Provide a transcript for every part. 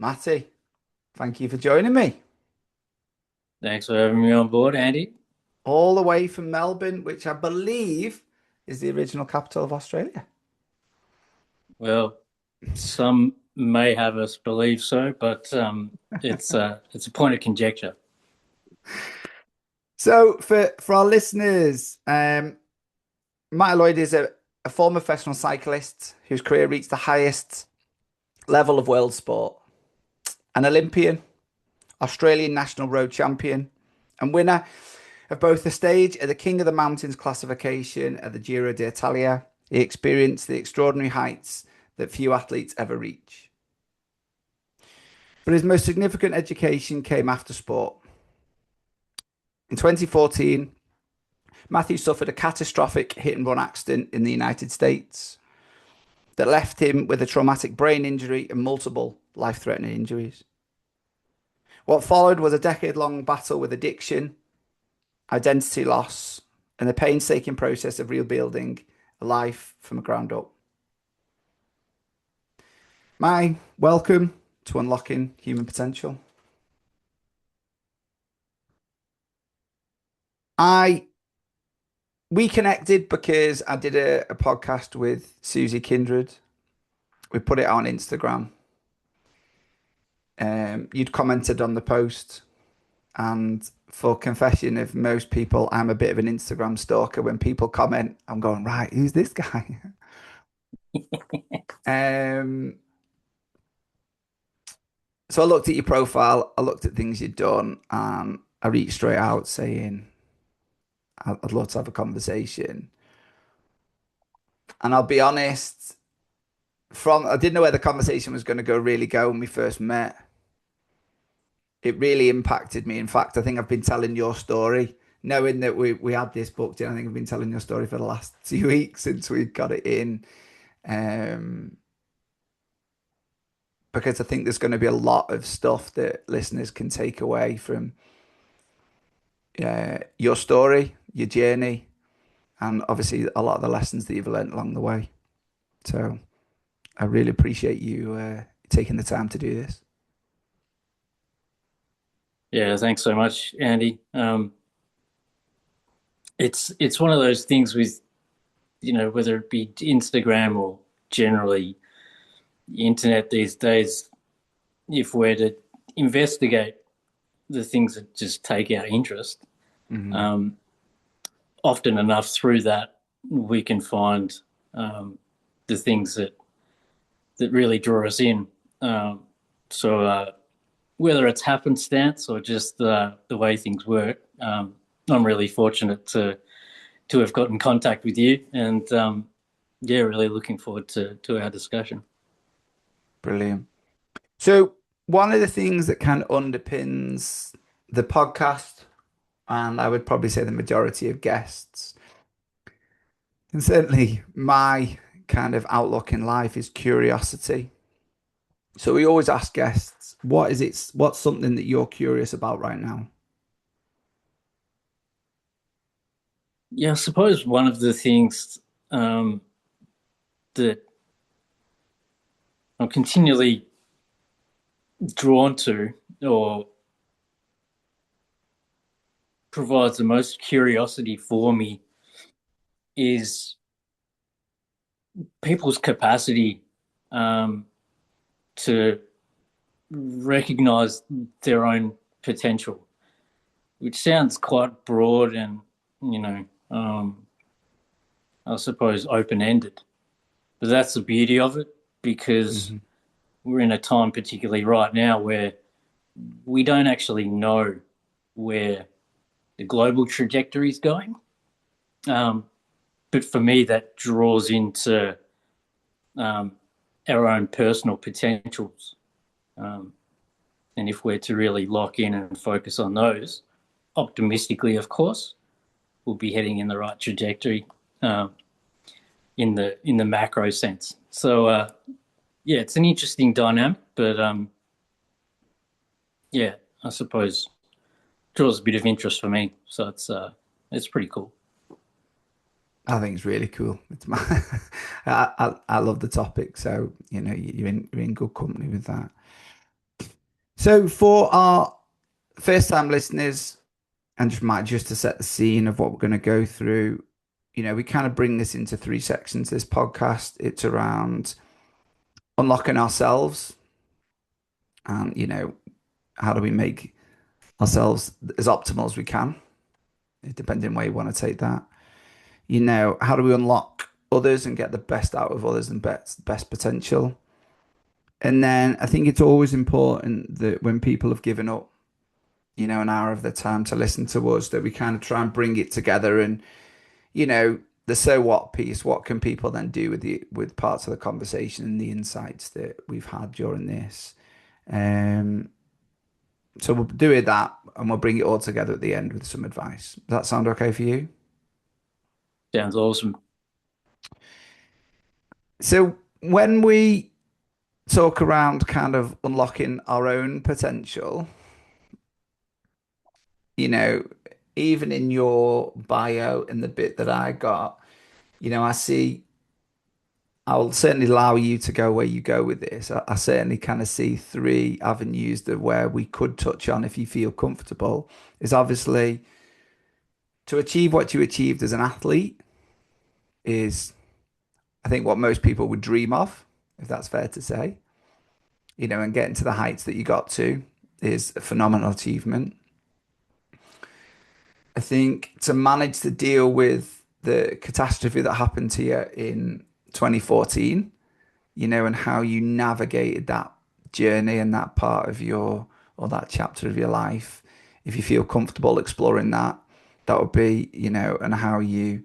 Matty, thank you for joining me. Thanks for having me on board, Andy. All the way from Melbourne, which I believe is the original capital of Australia. Well, some may have us believe so, but it's a point of conjecture. So, for our listeners, Matty Lloyd is a former professional cyclist whose career reached the highest level of world sport, an Olympian, Australian national road champion, and winner of both the stage at the King of the Mountains classification at the Giro d'Italia. He experienced the extraordinary heights that few athletes ever reach. But his most significant education came after sport. In 2014, Matthew suffered a catastrophic hit and run accident in the United States that left him with a traumatic brain injury and multiple life threatening injuries. What followed was a decade long battle with addiction, identity loss, and the painstaking process of rebuilding a life from the ground up. My welcome to Unlocking Human Potential. I We connected because I did a podcast with Susie Kindred. We put it on Instagram. You'd commented on the post, and for confession of most people, I'm a bit of an Instagram stalker. When people comment, I'm going, right, who's this guy? um, so I looked at your profile, I looked at things you'd done, and I reached straight out saying, I'd love to have a conversation. And I'll be honest, I didn't know where the conversation was going to really go when we first met. It really impacted me. In fact, I think I've been telling your story, knowing that we had this booked in. I think I've been telling your story for the last 2 weeks since we got it in. Um, because I think there's going to be a lot of stuff that listeners can take away from your story, your journey, and obviously a lot of the lessons that you've learned along the way. So I really appreciate you taking the time to do this. Yeah, thanks so much, Andy. It's one of those things with whether it be Instagram or generally the internet these days. If we're to investigate the things that just take our interest, Hmm. um, often enough through that we can find the things that really draw us in. So whether it's happenstance or just the way things work, I'm really fortunate to have got in contact with you, and yeah, really looking forward to our discussion. Brilliant. So one of the things that kind of underpins the podcast, and I would probably say the majority of guests, and certainly my kind of outlook in life is curiosity. So we always ask guests, what's something that you're curious about right now? Yeah, I suppose one of the things um, that I'm continually drawn to, or provides the most curiosity for me, is people's capacity um, to recognize their own potential, which sounds quite broad and, you know, I suppose open ended. But that's the beauty of it, because Hmm. we're in a time, particularly right now, where we don't actually know where the global trajectory is going. Um, but for me, that draws into um, our own personal potentials. Um, and if we're to really lock in and focus on those, optimistically, of course, we'll be heading in the right trajectory um, in the macro sense. So yeah, it's an interesting dynamic, but yeah, I suppose draws a bit of interest for me. So it's pretty cool. I think it's really cool. I love the topic, so you're in good company with that. So for our first time listeners, and just to set the scene of what we're going to go through, we kind of bring this into three sections. This podcast, it's around unlocking ourselves and, how do we make ourselves as optimal as we can, depending on where you want to take that. How do we unlock others and get the best out of others and best potential? And then I think it's always important that when people have given up, an hour of their time to listen to us, that we kind of try and bring it together and, the so what piece, what can people then do with parts of the conversation and the insights that we've had during this. So we'll do it that and we'll bring it all together at the end with some advice. Does that sound okay for you? Sounds awesome. So when we talk around kind of unlocking our own potential, you know, even in your bio in the bit that I got, I see, I'll certainly allow you to go where you go with this. I certainly kind of see three avenues that where we could touch on if you feel comfortable is obviously to achieve what you achieved as an athlete is, I think, what most people would dream of, if that's fair to say, and getting to the heights that you got to is a phenomenal achievement. I think to manage to deal with the catastrophe that happened to you in 2014, and how you navigated that journey and that part of or that chapter of your life. If you feel comfortable exploring that, that would be, and how you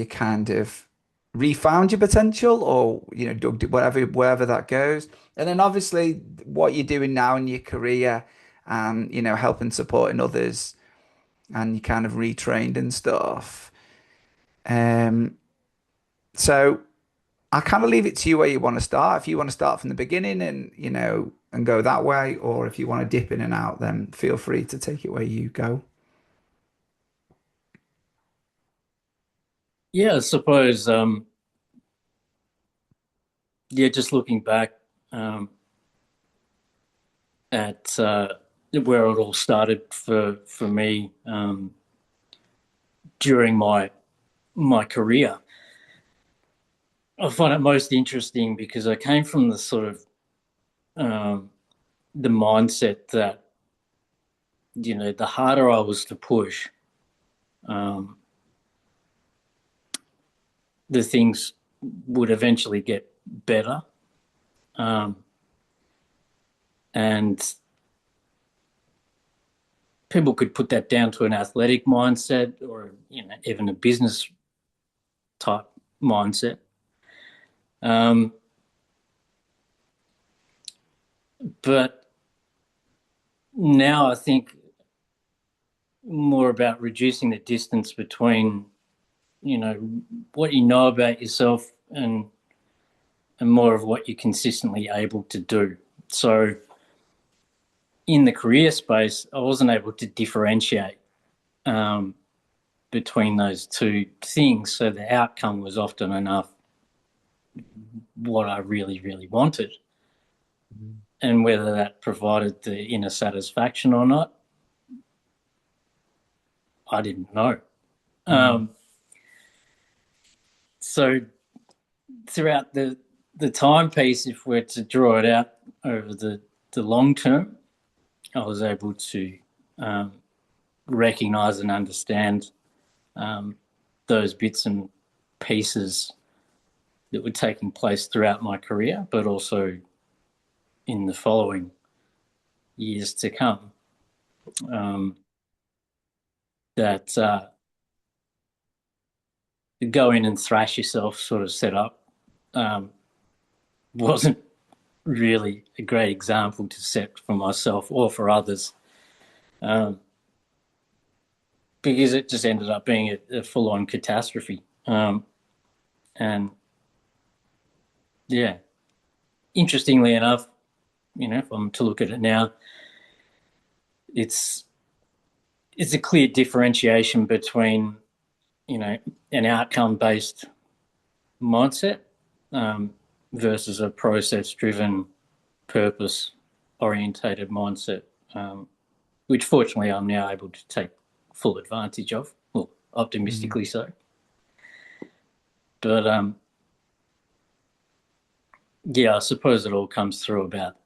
kind of refound your potential or, dug wherever that goes. And then obviously what you're doing now in your career and, helping supporting others and you kind of retrained and stuff. So I kind of leave it to you where you want to start. If you want to start from the beginning and, and go that way, or if you want to dip in and out, then feel free to take it where you go. Yeah, I suppose, just looking back at where it all started for me during my career, I find it most interesting because I came from the sort of the mindset that the harder I was to push, the things would eventually get better, and people could put that down to an athletic mindset or even a business type mindset. But now I think more about reducing the distance between, what you know about yourself and more of what you're consistently able to do. So in the career space, I wasn't able to differentiate between those two things. So the outcome was often enough what I really, really wanted. And whether that provided the inner satisfaction or not, I didn't know. So throughout the timepiece, if we're to draw it out over the long term, I was able to recognise and understand those bits and pieces that were taking place throughout my career, but also in the following years to come. That go in and thrash yourself sort of set up wasn't really a great example to set for myself or for others, because it just ended up being a full-on catastrophe. And yeah, interestingly enough, if I'm to look at it now, it's a clear differentiation between, an outcome-based mindset versus a process-driven, purpose orientated mindset, which fortunately I'm now able to take full advantage of, well, optimistically so. But yeah, I suppose it all comes through about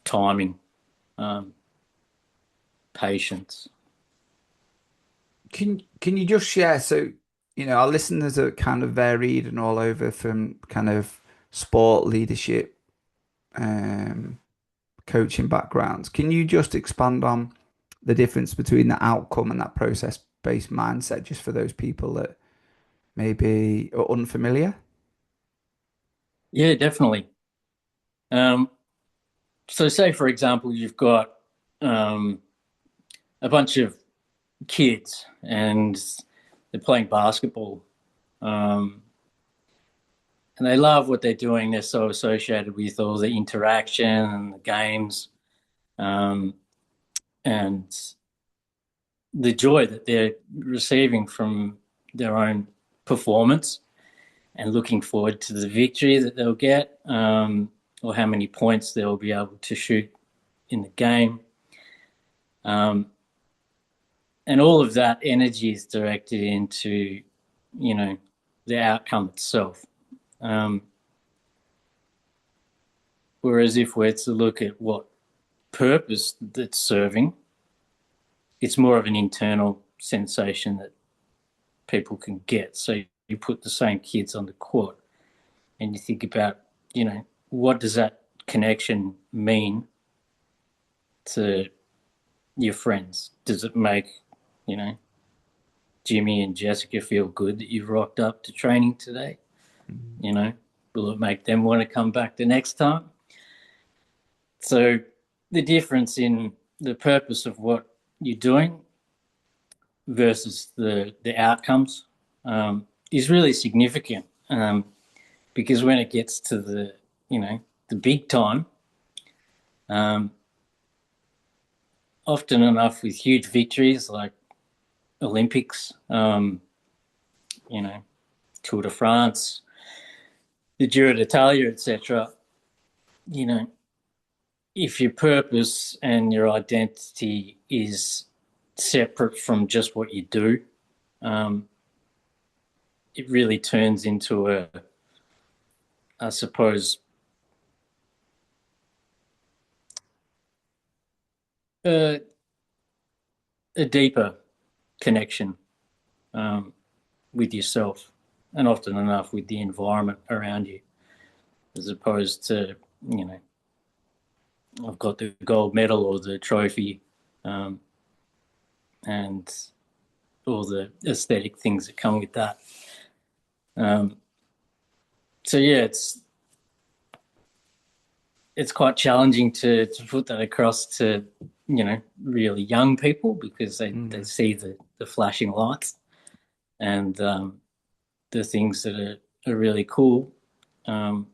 timing, patience. Can you just share? So, our listeners are kind of varied and all over from kind of sport leadership, um, coaching backgrounds. Can you just expand on the difference between the outcome and that process-based mindset, just for those people that maybe are unfamiliar? Yeah, definitely. So say, for example, you've got a bunch of kids and they're playing basketball, and they love what they're doing. They're so associated with all the interaction and the games, and the joy that they're receiving from their own performance, and looking forward to the victory that they'll get, or how many points they'll be able to shoot in the game. And all of that energy is directed into, the outcome itself. Whereas if we're to look at what purpose that's serving, it's more of an internal sensation that people can get. So you put the same kids on the court and you think about, what does that connection mean to your friends? Does it make, Jimmy and Jessica feel good that you've rocked up to training today? Will it make them want to come back the next time? So the difference in the purpose of what you're doing versus the outcomes is really significant, because when it gets to the big time, often enough with huge victories like Olympics, Tour de France, the Giro d'Italia, etc. If your purpose and your identity is separate from just what you do, it really turns into I suppose, a deeper connection with yourself, and often enough with the environment around you, as opposed to, I've got the gold medal or the trophy, and all the aesthetic things that come with that. So yeah, it's quite challenging to put that across to, really young people, because they see the flashing lights and the things that are really cool, but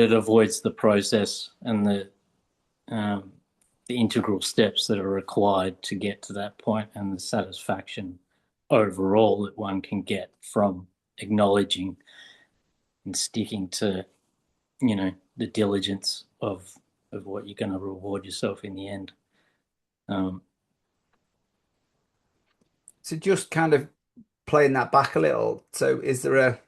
it avoids the process and the integral steps that are required to get to that point, and the satisfaction overall that one can get from acknowledging and sticking to, the diligence of what you're going to reward yourself in the end. So just kind of playing that back a little. So is there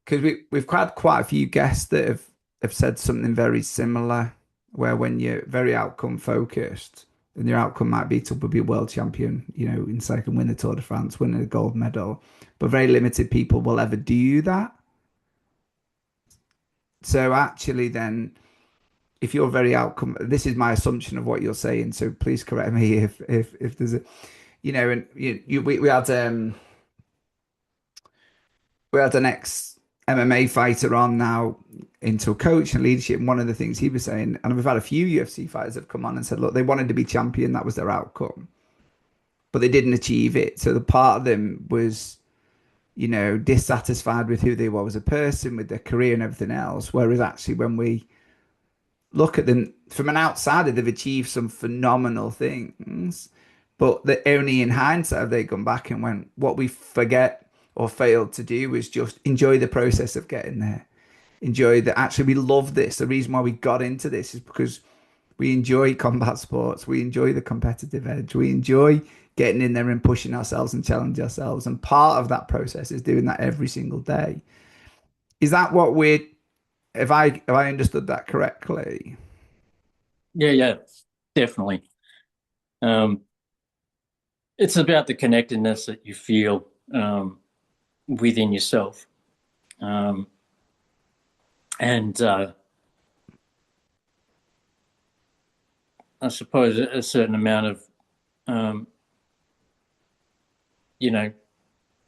because we've had quite a few guests that have said something very similar, where when you're very outcome focused, and your outcome might be to be a world champion, in second, win the Tour de France, win a gold medal, but very limited people will ever do that. So actually then, if you're very outcome, this is my assumption of what you're saying, so please correct me if there's and we had an ex MMA fighter on now into a coach and leadership, and one of the things he was saying, and we've had a few UFC fighters have come on and said, look, they wanted to be champion, that was their outcome, but they didn't achieve it. So the part of them was, dissatisfied with who they were as a person, with their career and everything else. Whereas actually, when we look at them from an outsider, they've achieved some phenomenal things, but that only in hindsight have they gone back and went, what we forget or failed to do was just enjoy the process of getting there. enjoy that. Actually, we love this. The reason why we got into this is because we enjoy combat sports. We enjoy the competitive edge. We enjoy getting in there and pushing ourselves and challenging ourselves. And part of that process is doing that every single day. Is that what we're, if I understood that correctly? Yeah, yeah, definitely. Um, it's about the connectedness that you feel within yourself. Um, and I suppose a certain amount of, um, you know,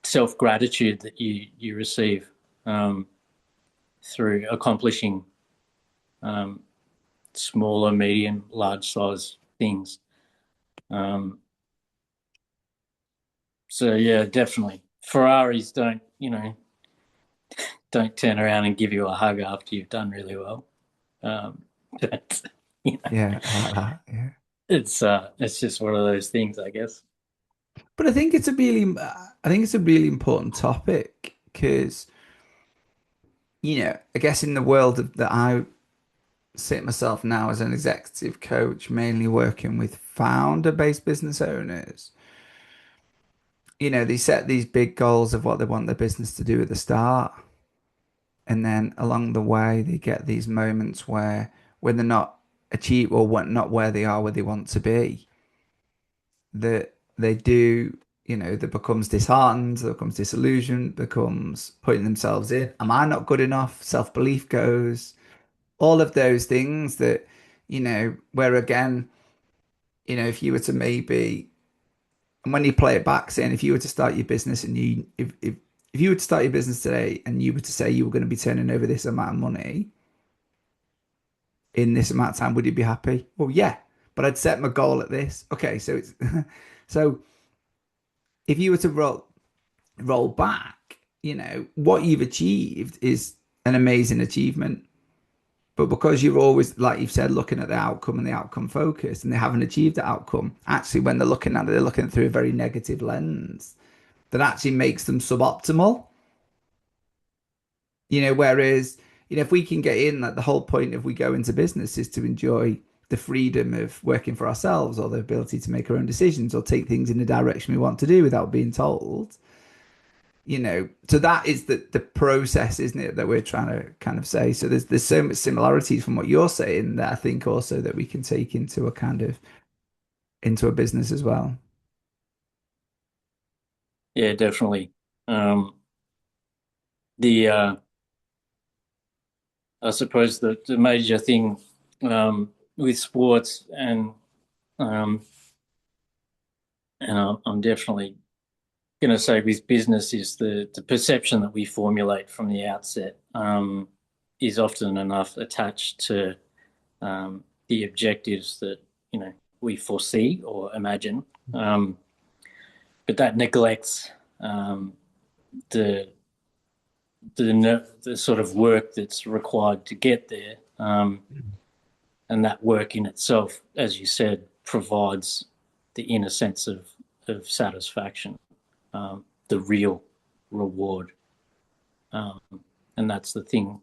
self gratitude that you receive um, through accomplishing um, smaller, medium, large size things. Um, so yeah, definitely. Ferraris don't turn around and give you a hug after you've done really well. Um, but, Yeah, I like that. Yeah. it's just one of those things, I guess. But I think it's a really important topic because, I guess in the world that I sit myself now as an executive coach, mainly working with founder-based business owners, they set these big goals of what they want their business to do at the start. And then along the way, they get these moments where when they're not achieve or not where they are, where they want to be, that they do, that becomes disheartened, that becomes disillusioned, becomes putting themselves in. Am I not good enough? Self-belief goes, all of those things that, where again, if you were to maybe, and when you play it back, saying if you were to start your business and if you were to start your business today and you were to say you were going to be turning over this amount of money in this amount of time, would you be happy? Well, yeah, but I'd set my goal at this. Okay, so it's so if you were to roll back, what you've achieved is an amazing achievement. But because you're always, like you've said, looking at the outcome and the outcome focus, and they haven't achieved the outcome, actually, when they're looking at it, they're looking through a very negative lens that actually makes them suboptimal. Whereas, if we can get in that the whole point of we go into business is to enjoy the freedom of working for ourselves or the ability to make our own decisions or take things in the direction we want to do without being told, so that is the process, isn't it, that we're trying to kind of say. So there's so much similarities from what you're saying that I think also that we can take into a kind of into a business as well. Yeah, definitely. The I suppose the major thing with sports um, and I'm definitely going to say with business is the perception that we formulate from the outset is often enough attached to the objectives that we foresee or imagine, but that neglects the the sort of work that's required to get there, and that work in itself, as you said, provides the inner sense of satisfaction, the real reward, um, and that's the thing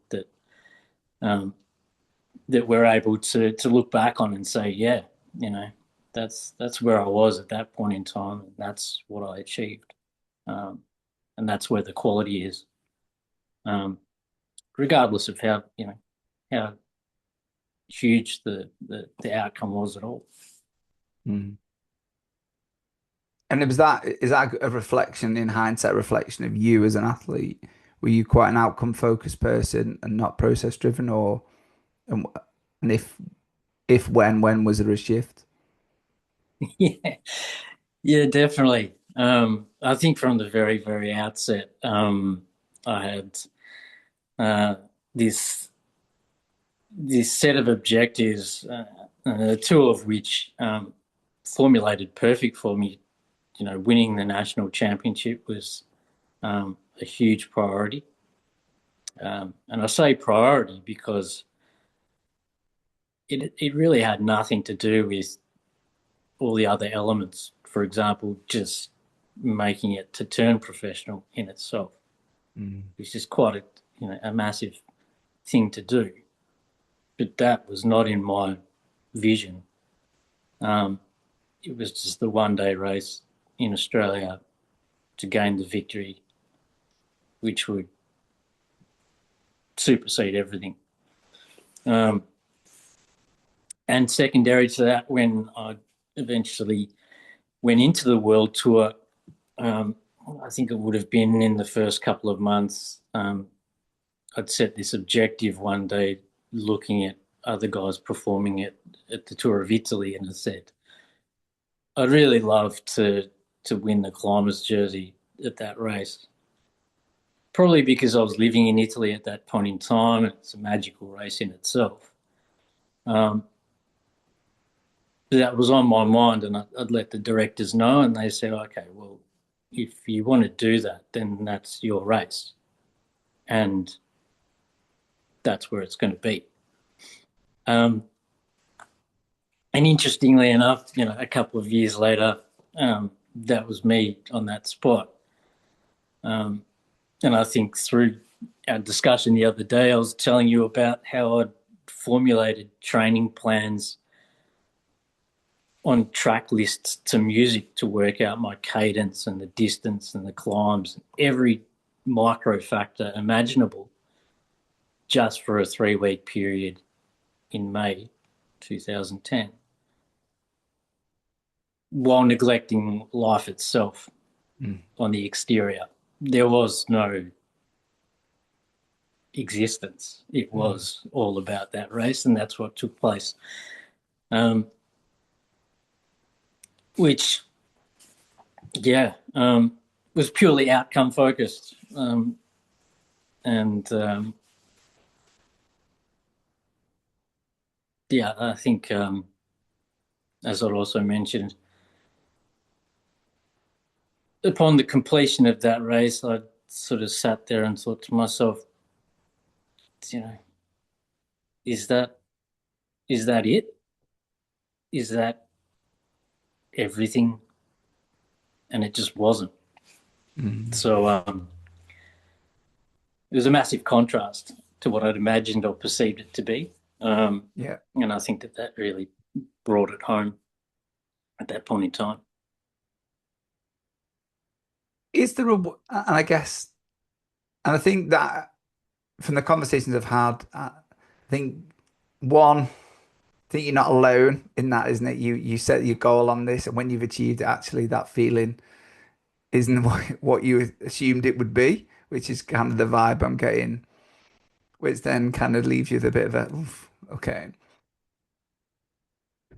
um, that we're able to look back on and say, yeah, you know, that's where I was at that point in time, and that's what I achieved, um, and that's where the quality is, um, regardless of how huge the outcome was at all. Mm. And is that a reflection in hindsight, reflection of you as an athlete? Were you quite an outcome focused person and not process driven, or and, and if when was there a shift? Yeah, yeah, definitely. I think from the very, very outset, I had uh, this this set of objectives, two of which formulated perfect for me. You know, winning the national championship was a huge priority, and I say priority because it really had nothing to do with all the other elements. For example, just making it to turn professional in itself, Mm. which is quite a massive. thing to do, but that was not in my vision. It was just the one-day race in Australia to gain the victory, which would supersede everything. And secondary to that, when I eventually went into the world tour, I think it would have been in the first couple of months, I'd set this objective one day looking at other guys performing at the Tour of Italy, and I said, I'd really love to win the climbers jersey at that race. Probably because I was living in Italy at that point in time. It's a magical race in itself. That was on my mind, and I'd let the directors know, and they said, okay, well, if you want to do that, then that's your race. And that's where it's going to be. And interestingly enough, a couple of years later, that was me on that spot. And I think through our discussion the other day, I was telling you about how I'd formulated training plans on track lists to music to work out my cadence and the distance and the climbs, every micro factor imaginable, just for a 3-week period in May 2010, while neglecting life itself on the exterior. There was no existence. It was all about that race, and that's what took place. Which, was purely outcome focused. I think, as I'd also mentioned, upon the completion of that race, I sort of sat there and thought to myself, is that it? Is that everything? And it just wasn't. So it was a massive contrast to what I'd imagined or perceived it to be. And I think that really brought it home at that point in time. Is there and I guess, and I think that from the conversations I've had, I think I think you're not alone in that, isn't it? You set your goal on this, and when you've achieved it, actually that feeling isn't what you assumed it would be, which is kind of the vibe I'm getting, which then kind of leaves you with a bit of a, oof, okay.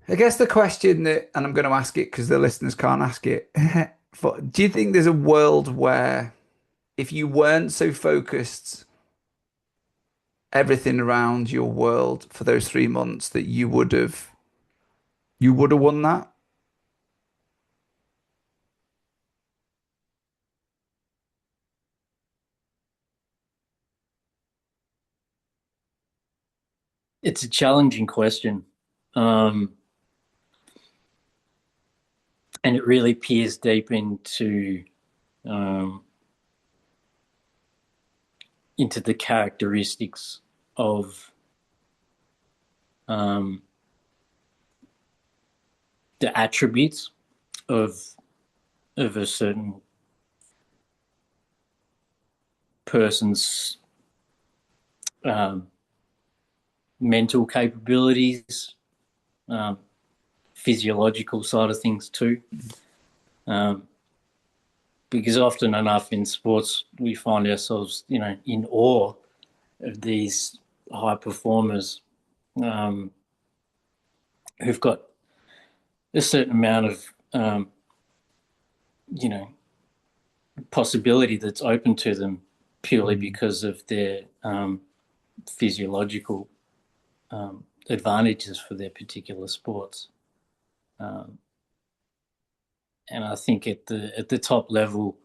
I guess the question that, and I'm going to ask it because the listeners can't ask it, do you think there's a world where if you weren't so focused everything around your world for those 3 months that you would have won that? It's a challenging question. And it really peers deep into the characteristics of the attributes of a certain person's mental capabilities, physiological side of things too. Because often enough in sports, we find ourselves, in awe of these high performers who've got a certain amount of, possibility that's open to them purely because of their physiological advantages for their particular sports. And I think at the top level,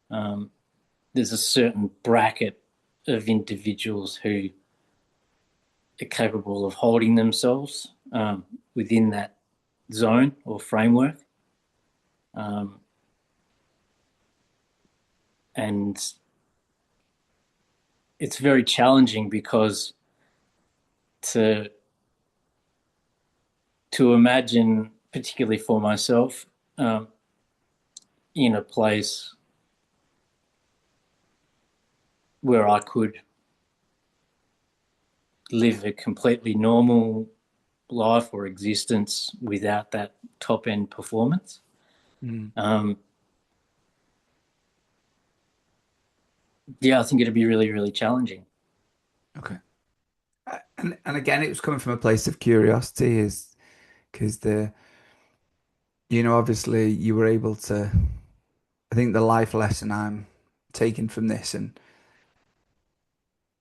there's a certain bracket of individuals who are capable of holding themselves within that zone or framework. And it's very challenging because to imagine, particularly for myself, um, in a place where I could live a completely normal life or existence without that top end performance. Mm. Um, yeah, I think it'd be really, really challenging. Okay. And again, it was coming from a place of curiosity, is because obviously you were able to. I think the life lesson I'm taking from this, and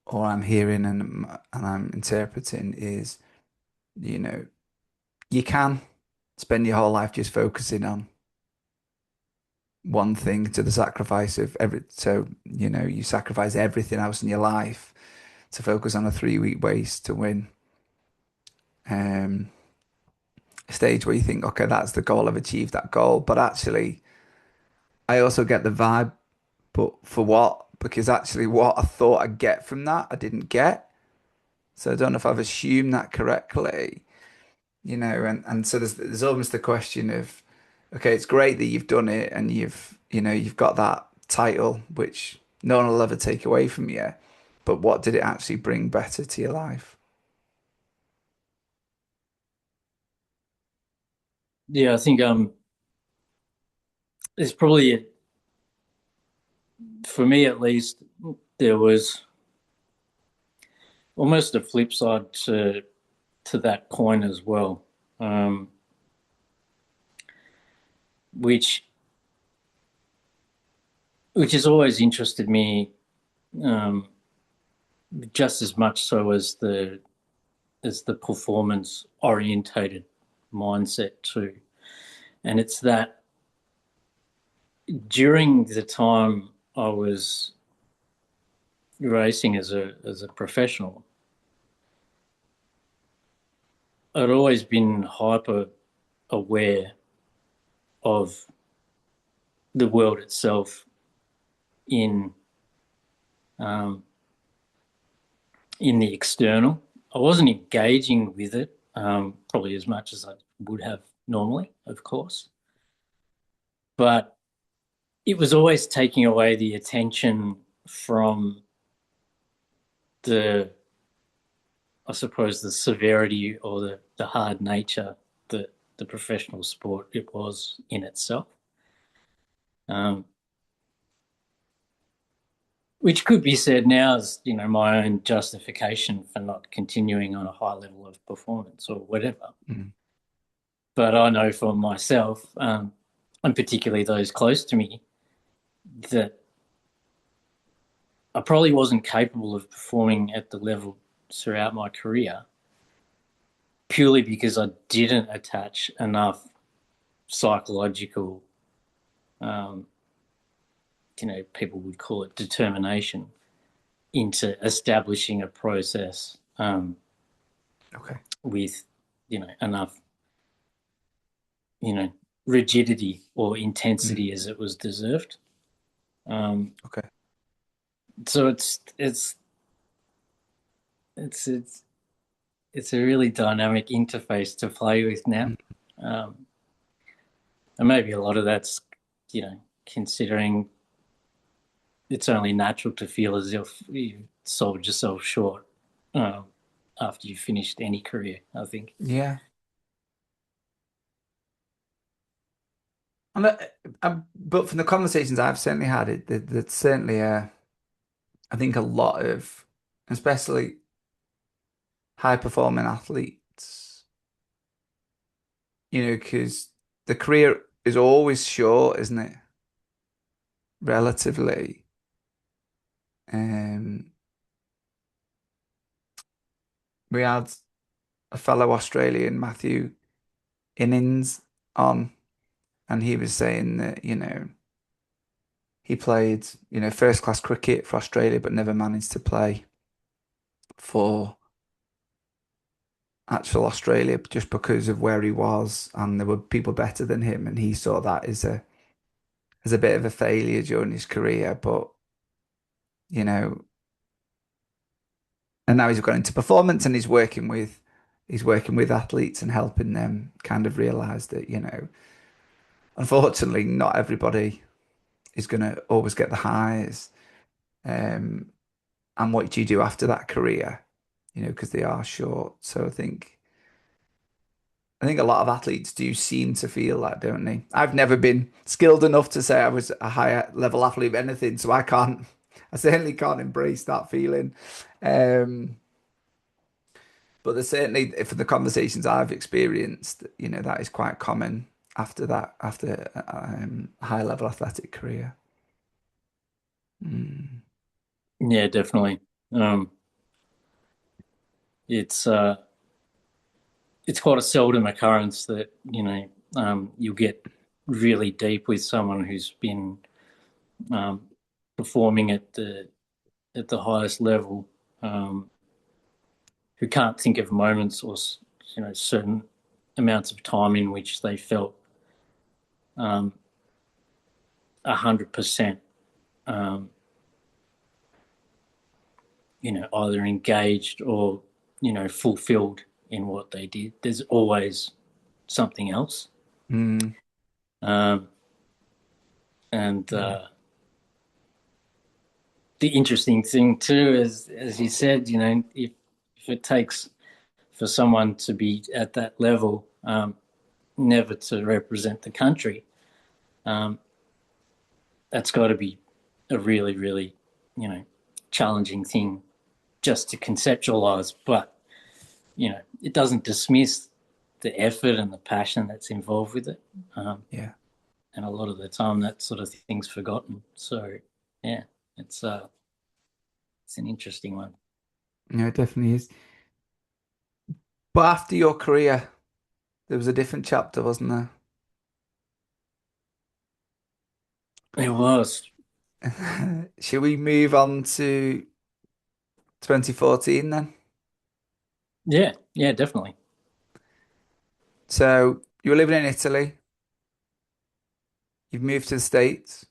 all I'm hearing and I'm interpreting is, you know, you can spend your whole life just focusing on one thing to the sacrifice of so you sacrifice everything else in your life to focus on a 3 week race to win a stage where you think, okay, that's the goal, I've achieved that goal. But actually, I also get the vibe, but for what? Because actually what I thought I'd get from that I didn't get. So I don't know if I've assumed that correctly, and so there's almost the question of, okay, it's great that you've done it and you've got that title, which no one will ever take away from you. But what did it actually bring better to your life? Yeah, I think it's probably, for me at least, there was almost a flip side to that coin as well, which has always interested me, um, just as much so as the performance orientated mindset too. And it's that during the time I was racing as a professional, I'd always been hyper aware of the world itself in um, in the external. I wasn't engaging with it probably as much as I would have normally, of course, but it was always taking away the attention from the, I suppose, the severity or the hard nature that the professional sport it was in itself. Um, which could be said now as, my own justification for not continuing on a high level of performance or whatever. Mm. But I know for myself, and particularly those close to me, that I probably wasn't capable of performing at the level throughout my career purely because I didn't attach enough psychological, um, people would call it determination, into establishing a process Okay. with, enough, you know, rigidity or Mm. intensity as it was deserved. Um, Okay. so it's it's a really dynamic interface to play with now, Mm. um, and maybe a lot of that's, considering it's only natural to feel as if you sold yourself short um, after you finished any career. I think. Yeah. And but from the conversations I've certainly had, that's certainly I think a lot of, especially high performing athletes, because the career is always short, isn't it? Relatively. Um, we had a fellow Australian, Matthew Innings, on, and he was saying that, he played, first class cricket for Australia, but never managed to play for actual Australia just because of where he was, and there were people better than him, and he saw that as a bit of a failure during his career. But you know, and now he's gone into performance and he's working with athletes and helping them kind of realize that, unfortunately, not everybody is going to always get the highs. Um, and what do you do after that career? Because they are short. So I think a lot of athletes do seem to feel that, don't they? I've never been skilled enough to say I was a higher level athlete of anything, so I certainly can't embrace that feeling. Um, but there's certainly, for the conversations I've experienced, that is quite common after high level athletic career. Mm. Yeah, definitely. Um, it's it's quite a seldom occurrence that you'll get really deep with someone who's been um, performing at the highest level, um, who can't think of moments or certain amounts of time in which they felt 100%, either engaged or fulfilled in what they did. There's always something else, Mm. um, and Yeah. the interesting thing too is, as you said, if it takes for someone to be at that level, never to represent the country, um, that's got to be a really, really, challenging thing just to conceptualize. But it doesn't dismiss the effort and the passion that's involved with it. Yeah. And a lot of the time, that sort of thing's forgotten. So, yeah, it's uh, it's an interesting one. Yeah, it definitely is. But after your career, there was a different chapter, wasn't It was, there? Should we move on to 2014 then? yeah, yeah, definitely. So you were living in Italy, you've moved to the States.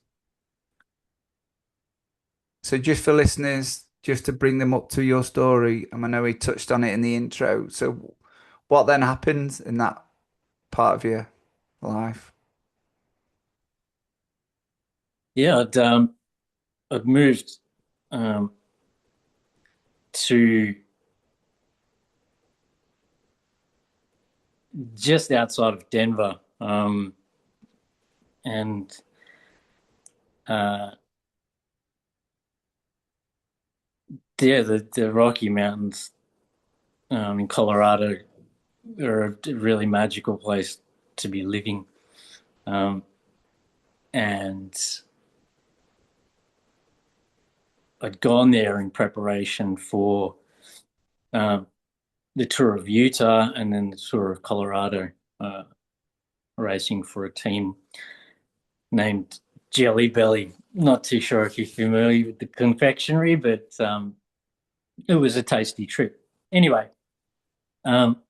So just for listeners, just to bring them up to your story, and I know we touched on it in the intro. So what then happened in that part of your life? Yeah, I'd moved um, to just outside of Denver, and uh, yeah, the Rocky Mountains in Colorado are a really magical place to be living, um, and I'd gone there in preparation for um, the tour of Utah and then the tour of Colorado, racing for a team named Jelly Belly. Not too sure if you're familiar with the confectionery, but it was a tasty trip. Anyway, um,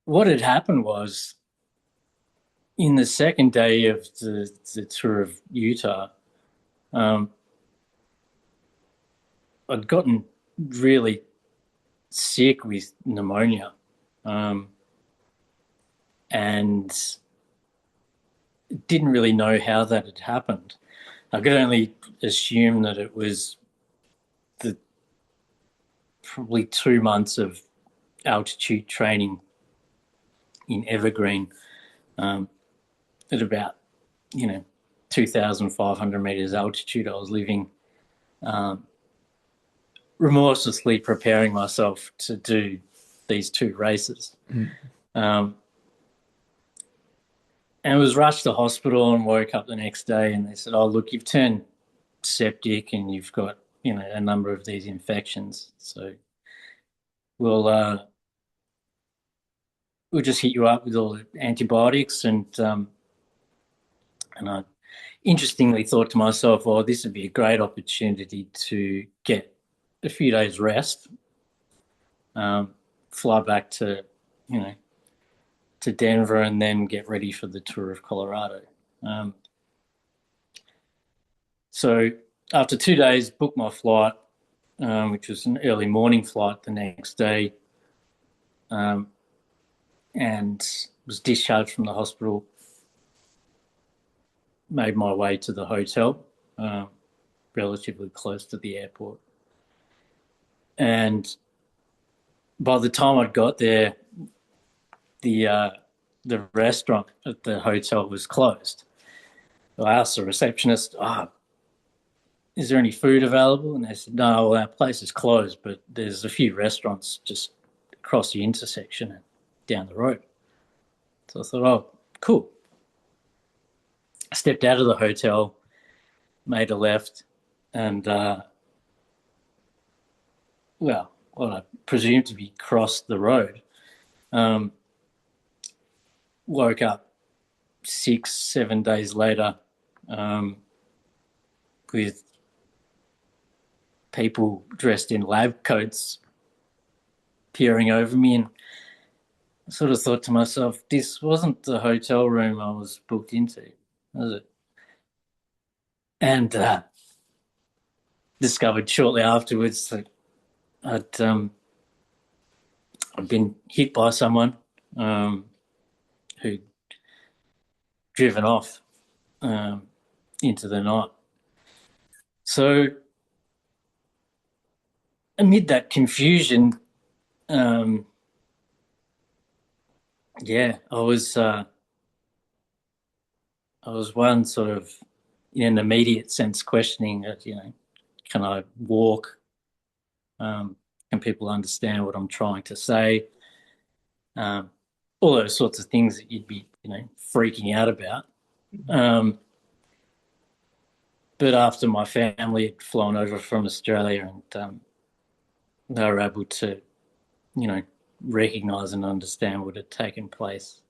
what had happened was in the second day of the tour of Utah, um, I'd gotten really sick with pneumonia, um, and didn't really know how that had happened. I could only assume that it was the probably 2 months of altitude training in Evergreen, at about 2,500 meters altitude. I was living, um, remorselessly preparing myself to do these two races. Mm. Um, and was rushed to hospital and woke up the next day and they said, "Oh, look, you've turned septic and you've got a number of these infections. So we'll uh, we'll just hit you up with all the antibiotics." And I interestingly thought to myself, "Oh, this would be a great opportunity to get a few days rest, fly back to you know to Denver, and then get ready for the tour of Colorado." Um, so after 2 days, booked my flight, which was an early morning flight the next day, and was discharged from the hospital, made my way to the hotel, relatively close to the airport. And by the time I'd got there, the restaurant at the hotel was closed. I asked the receptionist, is there any food available? And they said, no, well, our place is closed, but there's a few restaurants just across the intersection and down the road. So I thought, oh, cool. I stepped out of the hotel, made a left, and, what I presumed to be crossed the road. Woke up 6-7 days later with people dressed in lab coats peering over me, and I sort of thought to myself, this wasn't the hotel room I was booked into, was it? And discovered shortly afterwards that I'd been hit by someone who'd driven off into the night. So amid that confusion, I was one sort of, in an immediate sense, questioning that, can I walk? Can people understand what I'm trying to say? All those sorts of things that you'd be, freaking out about. But after my family had flown over from Australia and they were able to, recognise and understand what had taken place,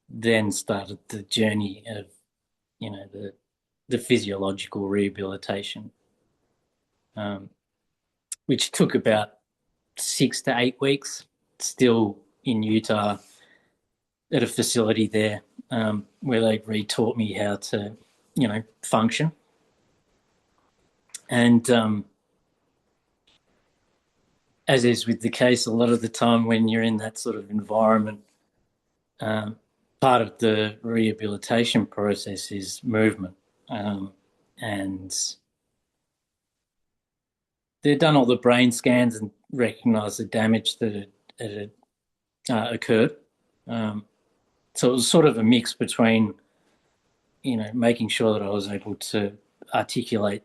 then started the journey of, the physiological rehabilitation, which took about 6 to 8 weeks, still in Utah at a facility there, where they re-taught me how to, function. And as is with the case, a lot of the time when you're in that sort of environment, part of the rehabilitation process is movement. And they've done all the brain scans and recognised the damage that had occurred. So it was sort of a mix between, making sure that I was able to articulate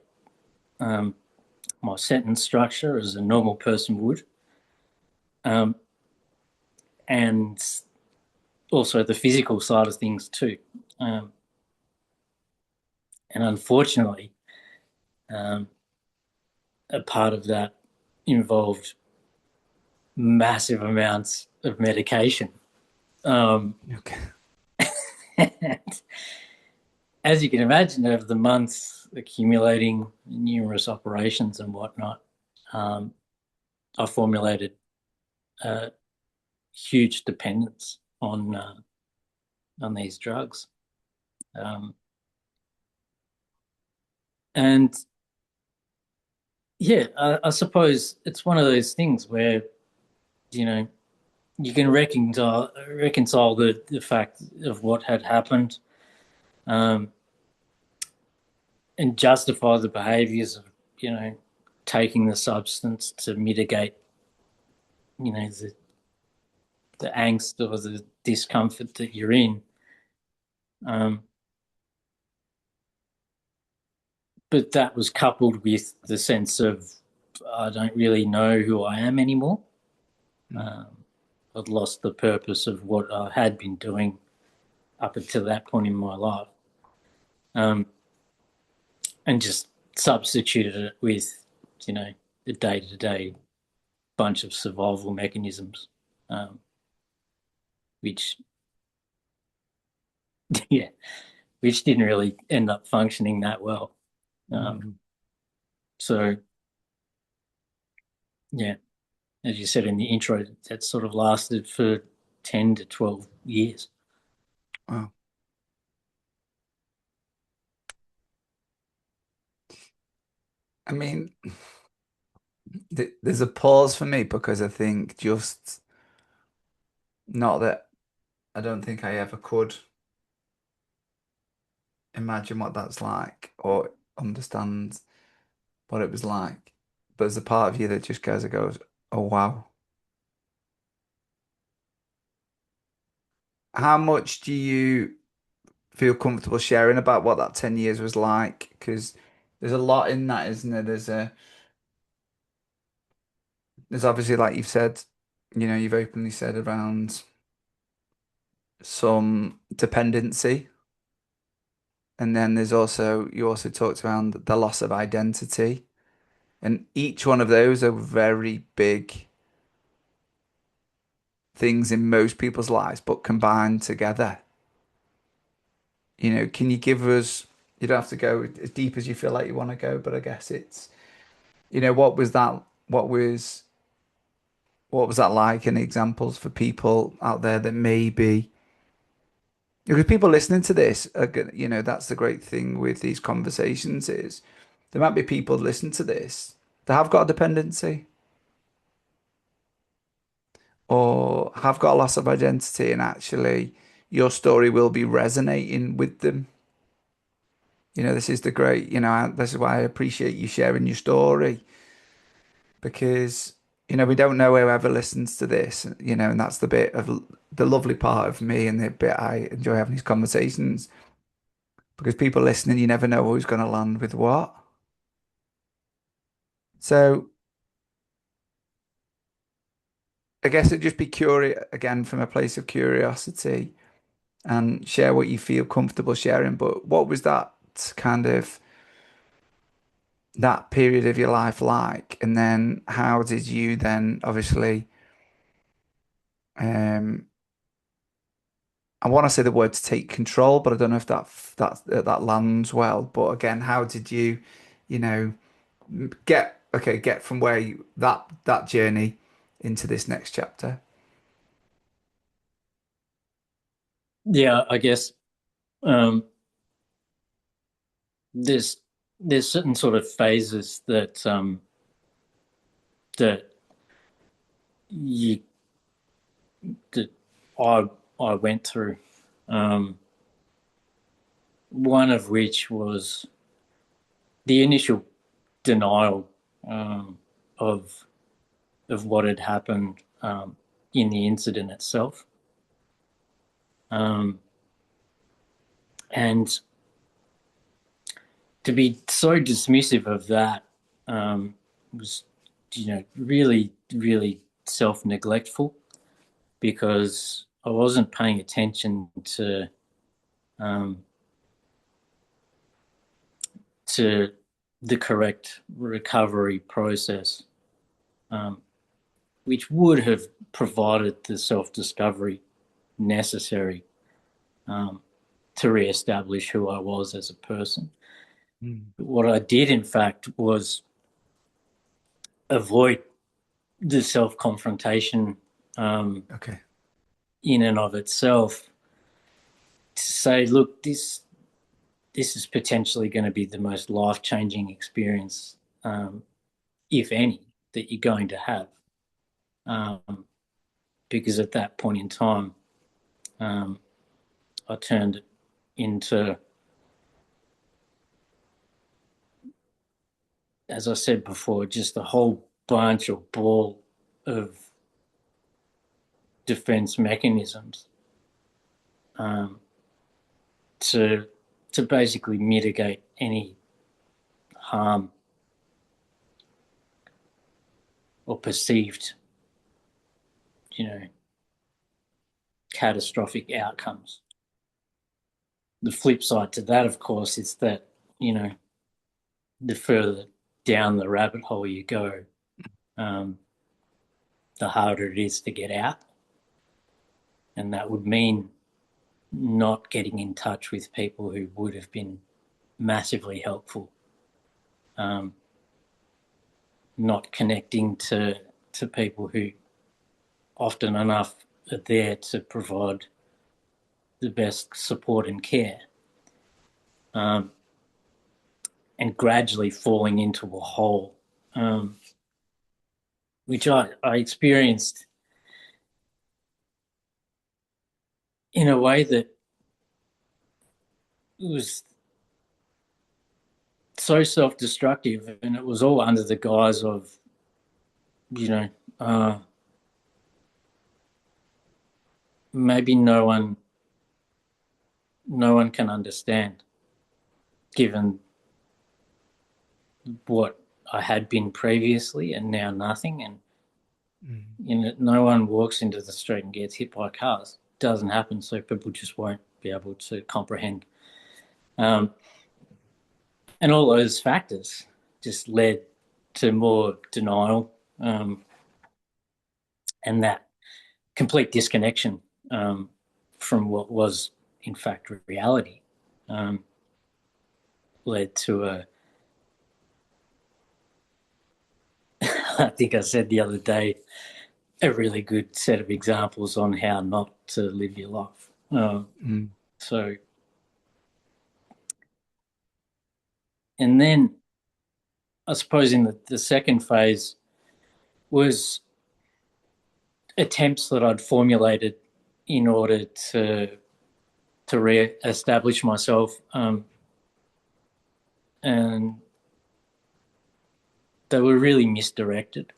my sentence structure as a normal person would, and also the physical side of things too. And unfortunately, a part of that involved massive amounts of medication. Okay. And as you can imagine, over the months accumulating numerous operations and whatnot, I formulated a huge dependence on these drugs. And yeah, I suppose it's one of those things where, you can reconcile the fact of what had happened, and justify the behaviours of, taking the substance to mitigate, the angst or the discomfort that you're in. But that was coupled with the sense of, I don't really know who I am anymore. I'd lost the purpose of what I had been doing up until that point in my life, and just substituted it with, the day-to-day bunch of survival mechanisms, which didn't really end up functioning that well. So, yeah, as you said in the intro, that sort of lasted for 10 to 12 years. Wow. I mean, There's a pause for me because I think just not that I don't think I ever could imagine what that's like or understand what it was like. But there's a part of you that just goes, oh wow. How much do you feel comfortable sharing about what that 10 years was like? Because there's a lot in that, isn't there? There's obviously, like you've said, you've openly said around some dependency. And then you also talked around the loss of identity. And each one of those are very big things in most people's lives, but combined together. Can you give us, you don't have to go as deep as you feel like you want to go, but I guess it's, what was that, what was that like? And examples for people out there that maybe, because people listening to this are that's the great thing with these conversations is there might be people listening to this that have got a dependency or have got a loss of identity, and actually your story will be resonating with them. This is the great, this is why I appreciate you sharing your story because, we don't know whoever listens to this, and that's the bit of the lovely part of me and the bit I enjoy having these conversations because people listening, you never know who's going to land with what. So I guess it'd just be curious again from a place of curiosity and share what you feel comfortable sharing. But what was that kind of that period of your life like? And then how did you then obviously um I want to say the word to take control, but I don't know if that lands well. But again, how did you, you know, get from where that journey into this next chapter? Yeah, I guess um, there's there's certain sort of phases that you that I I went through. Um, One of which was the initial denial um, of what had happened in the incident itself, um, and to be so dismissive of that was, really self neglectful because I wasn't paying attention um, to the correct recovery process, um, which would have provided the self discovery necessary um, to re-establish who I was as a person. Mm. What I did, in fact, was avoid the self confrontation um, Okay. in and of itself to say, look, this is potentially going to be the most life changing experience, if any, that you're going to have. Um, because at that point in time, um, I turned it into, as I said before, just a whole bunch or ball of defense mechanisms um, to basically mitigate any harm or perceived, you know, catastrophic outcomes. The flip side to that, of course, is that, you know, the further down the rabbit hole you go, um, the harder it is to get out. And that would mean not getting in touch with people who would have been massively helpful, um, not connecting to people who often enough are there to provide the best support and care, um, and gradually falling into a hole. Um, which I experienced in a way that was so self-destructive, and it was all under the guise of, maybe no one can understand, given what I had been previously and now nothing. And no one walks into the street and gets hit by cars. It doesn't happen, so people just won't be able to comprehend. And all those factors just led to more denial, and that complete disconnection from what was, in fact, reality, led to I think I said the other day, a really good set of examples on how not to live your life. So, and then I suppose in the second phase was attempts that I'd formulated in order to re-establish myself, and they were really misdirected.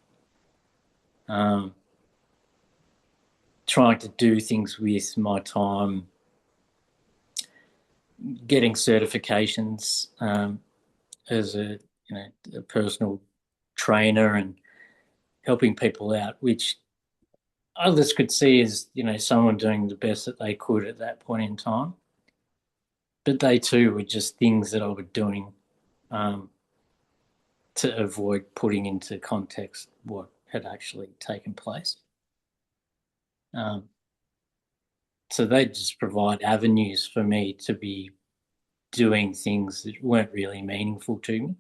Trying to do things with my time, getting certifications as a personal trainer and helping people out, which others could see as someone doing the best that they could at that point in time. But they too were just things that I was doing to avoid putting into context what had actually taken place. So they just provide avenues for me to be doing things that weren't really meaningful to me.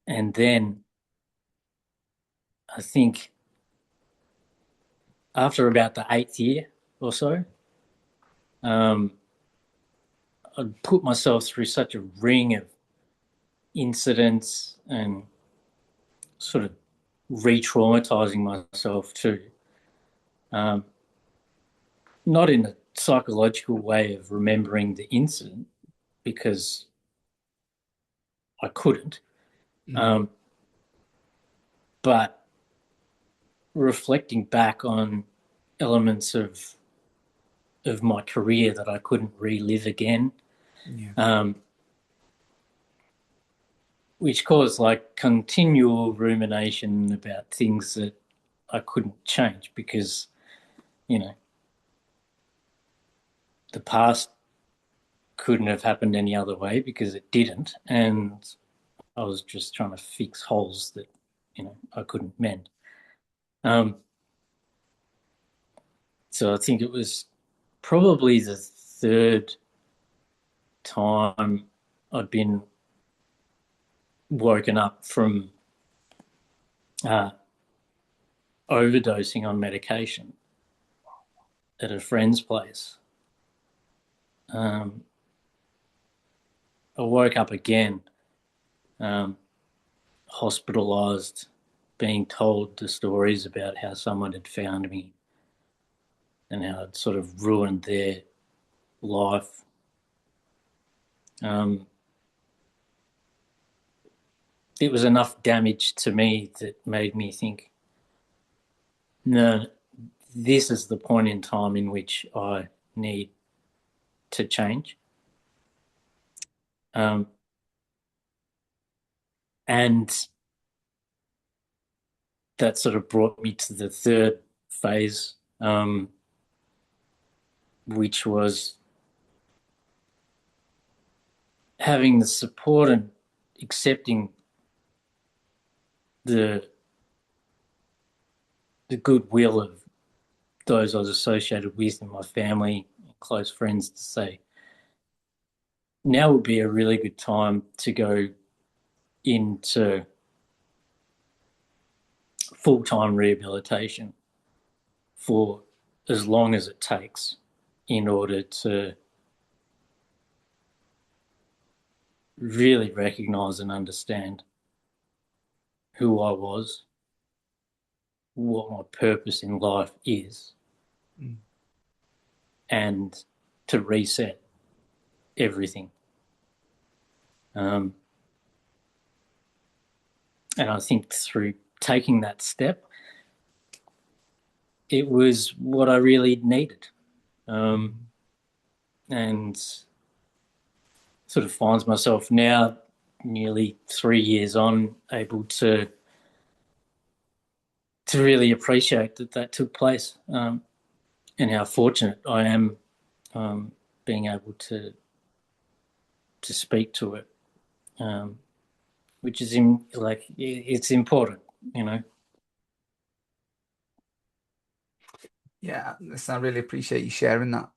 And then I think after about the 8th year or so, I'd put myself through such a ring of incidents and sort of re-traumatizing myself too. Not in a psychological way of remembering the incident, because I couldn't, but reflecting back on elements of my career that I couldn't relive again, which caused like continual rumination about things that I couldn't change, because the past couldn't have happened any other way, because it didn't, and I was just trying to fix holes that I couldn't mend. So I think it was probably the third time I'd been woken up from overdosing on medication at a friend's place. I woke up again, hospitalised, being told the stories about how someone had found me and how it sort of ruined their life. It was enough damage to me that made me think, no, this is the point in time in which I need to change. And that sort of brought me to the third phase, which was having the support and accepting the goodwill of those I was associated with in my family, close friends, to say, now would be a really good time to go into full-time rehabilitation for as long as it takes in order to really recognise and understand who I was, what my purpose in life is, and to reset everything. And I think through taking that step, it was what I really needed. And sort of finds myself now, nearly 3 years on, able to really appreciate that took place, and how fortunate I am being able to speak to it, which is it's important, you know. Yeah, listen, I really appreciate you sharing that.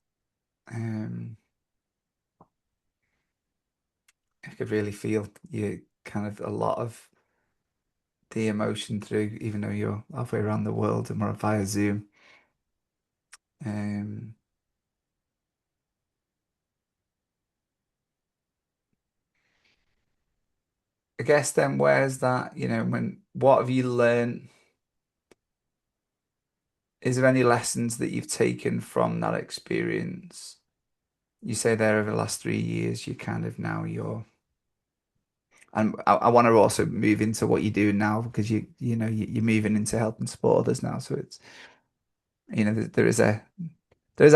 Um, I could really feel you kind of a lot of the emotion through, even though you're halfway around the world and we're via Zoom. Um, I guess then where's that, what have you learned? Is there any lessons that you've taken from that experience? You say there over the last 3 years, you kind of now and I want to also move into what you do now because you're moving into helping support others now. So it's, there is a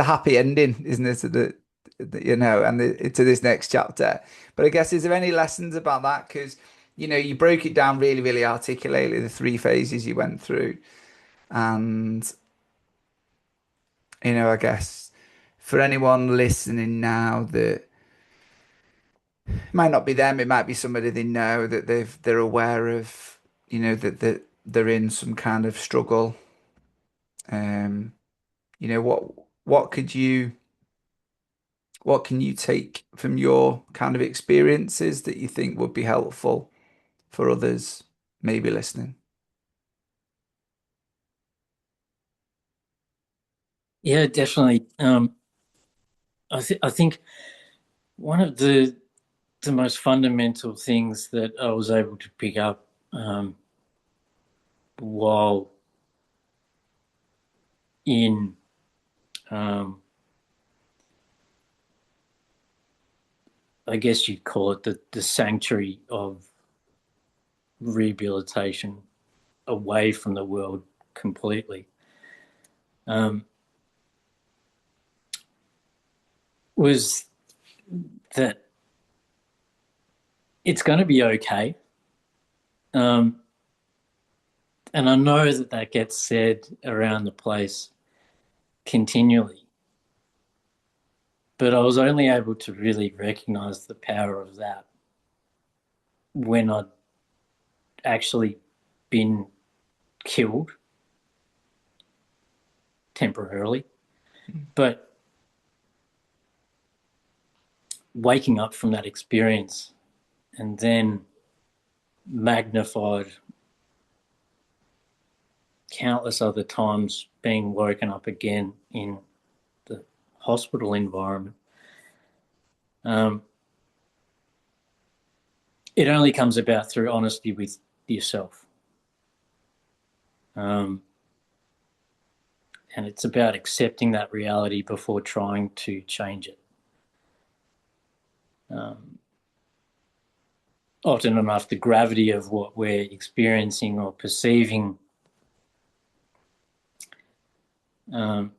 happy ending, isn't there, to this next chapter. But I guess, is there any lessons about that? Because, you broke it down really, really articulately, the three phases you went through. And, I guess for anyone listening now that it might not be them, it might be somebody they know that they're aware of, that they're in some kind of struggle. Um, what could you what can you take from your kind of experiences that you think would be helpful for others maybe listening? Yeah, definitely. I think one of the most fundamental things that I was able to pick up, while in um, I guess you'd call it the sanctuary of rehabilitation, away from the world completely, um, was that it's going to be okay. Um, and I know that gets said around the place continually, but I was only able to really recognize the power of that when I'd actually been killed temporarily. But waking up from that experience and then magnified countless other times being woken up again in the hospital environment, um, it only comes about through honesty with yourself. Um, and it's about accepting that reality before trying to change it. Um, Often enough, the gravity of what we're experiencing or perceiving um,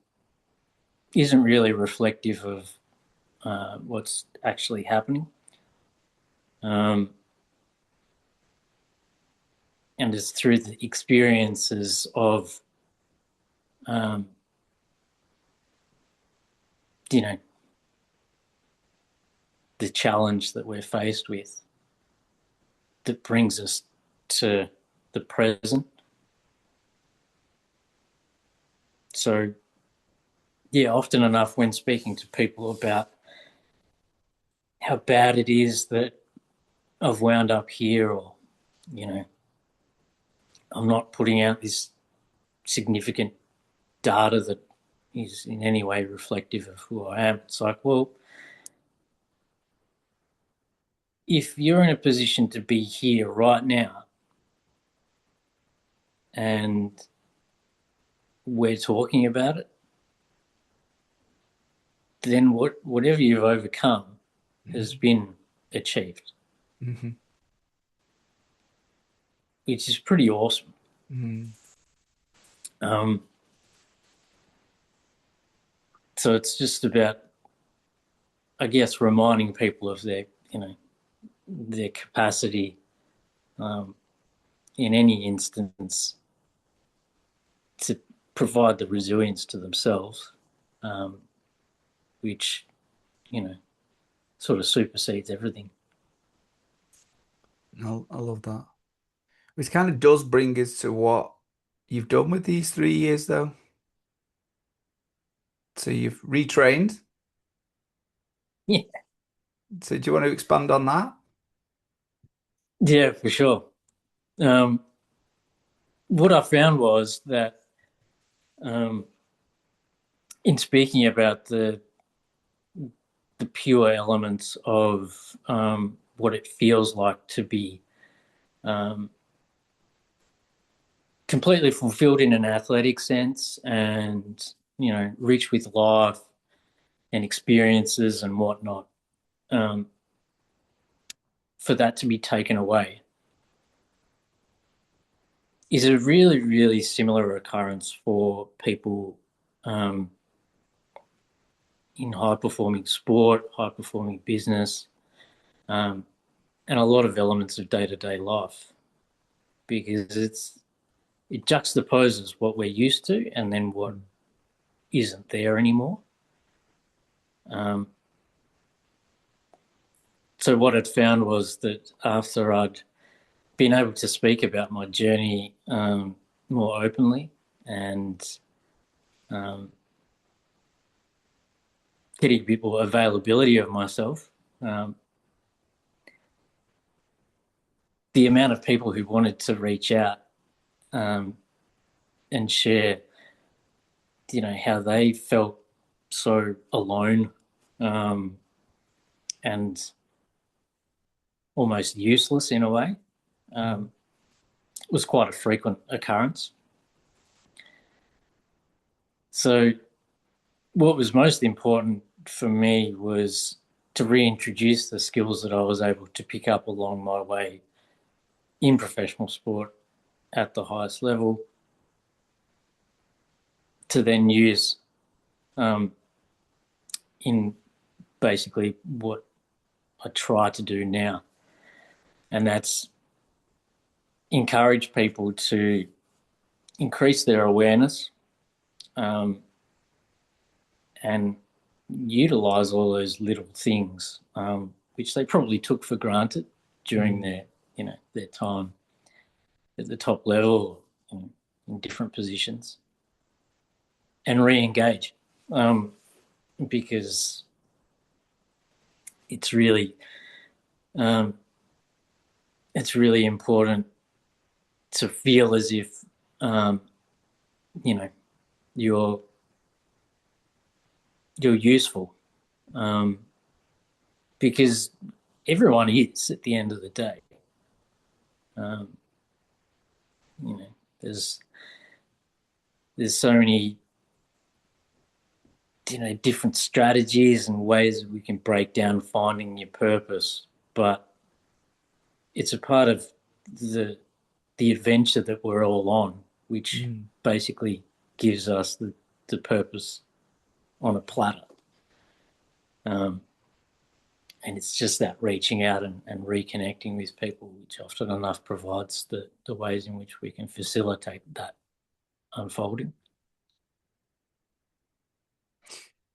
isn't really reflective of what's actually happening. Um, and it's through the experiences of, um, you know, the challenge that we're faced with that brings us to the present. So, yeah, often enough when speaking to people about how bad it is that I've wound up here, or, you know, I'm not putting out this significant data that is in any way reflective of who I am. It's like, well, if you're in a position to be here right now and we're talking about it, then whatever you've overcome has been achieved, Mm-hmm. which is pretty awesome. Mm. Um, so it's just about, I guess, reminding people of their capacity um, in any instance to provide the resilience to themselves, um, which you know sort of supersedes everything. I love that. Which kind of does bring us to what you've done with these 3 years, though. So you've retrained. Yeah, So do you want to expand on that? yeah, for sure. Um, what I found was that um, in speaking about the pure elements of what it feels like to be um, completely fulfilled in an athletic sense, and rich with life and experiences and whatnot, um, for that to be taken away is a really, really similar occurrence for people um, in high performing sport, high performing business, um, and a lot of elements of day to day life, because it juxtaposes what we're used to and then what isn't there anymore. Um, so what I'd found was that after I'd been able to speak about my journey more openly and um, getting a bit more availability of myself, um, the amount of people who wanted to reach out um, and share, how they felt so alone um, and almost useless in a way, um, was quite a frequent occurrence. So, what was most important for me was to reintroduce the skills that I was able to pick up along my way in professional sport at the highest level to then use um, in basically what I try to do now. And that's encourage people to increase their awareness um, and utilize all those little things which they probably took for granted during their time at the top level in different positions, and re-engage um, because it's really um, it's really important to feel as if um, you know you're you're useful, um, because everyone is at the end of the day. Um, you know, there's there's so many different strategies and ways that we can break down finding your purpose, but it's a part of the the adventure that we're all on, which Mm. basically gives us the purpose on a platter. Um, and it's just that reaching out and reconnecting with people, which often enough provides the ways in which we can facilitate that unfolding.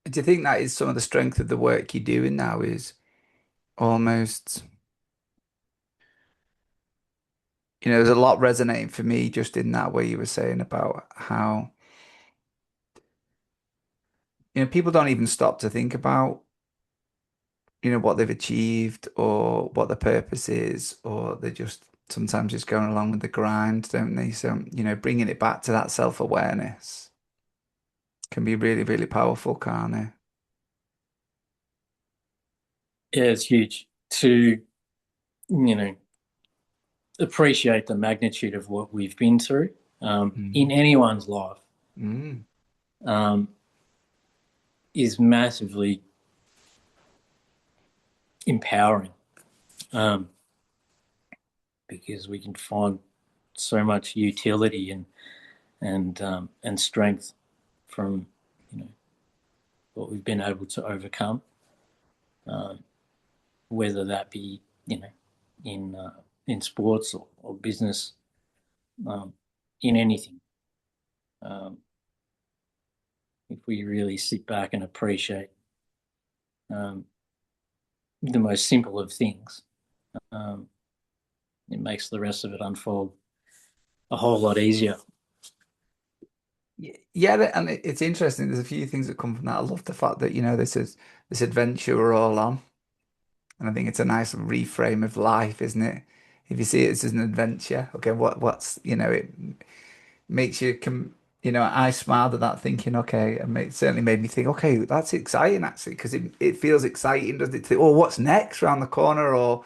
Do you think that is some of the strength of the work you're doing now is almost, there's a lot resonating for me just in that way you were saying about how, people don't even stop to think about, what they've achieved or what the purpose is, or they're just sometimes just going along with the grind, don't they? So, bringing it back to that self-awareness can be really, really powerful, can't it? Yeah, it's huge to you know, appreciate the magnitude of what we've been through in Mm. anyone's life Mm. um, is massively empowering um, because we can find so much utility and strength from you know what we've been able to overcome, um, whether that be in sports or business, um, in anything. Um, if we really sit back and appreciate um, the most simple of things, um, it makes the rest of it unfold a whole lot easier. Yeah, and it's interesting. There's a few things that come from that. I love the fact that, this adventure we're all on. And I think it's a nice reframe of life, isn't it? If you see it as an adventure, okay, it makes you I smiled at that thinking, okay, and it certainly made me think, okay, that's exciting actually, because it feels exciting, doesn't it? To think, oh, what's next around the corner, or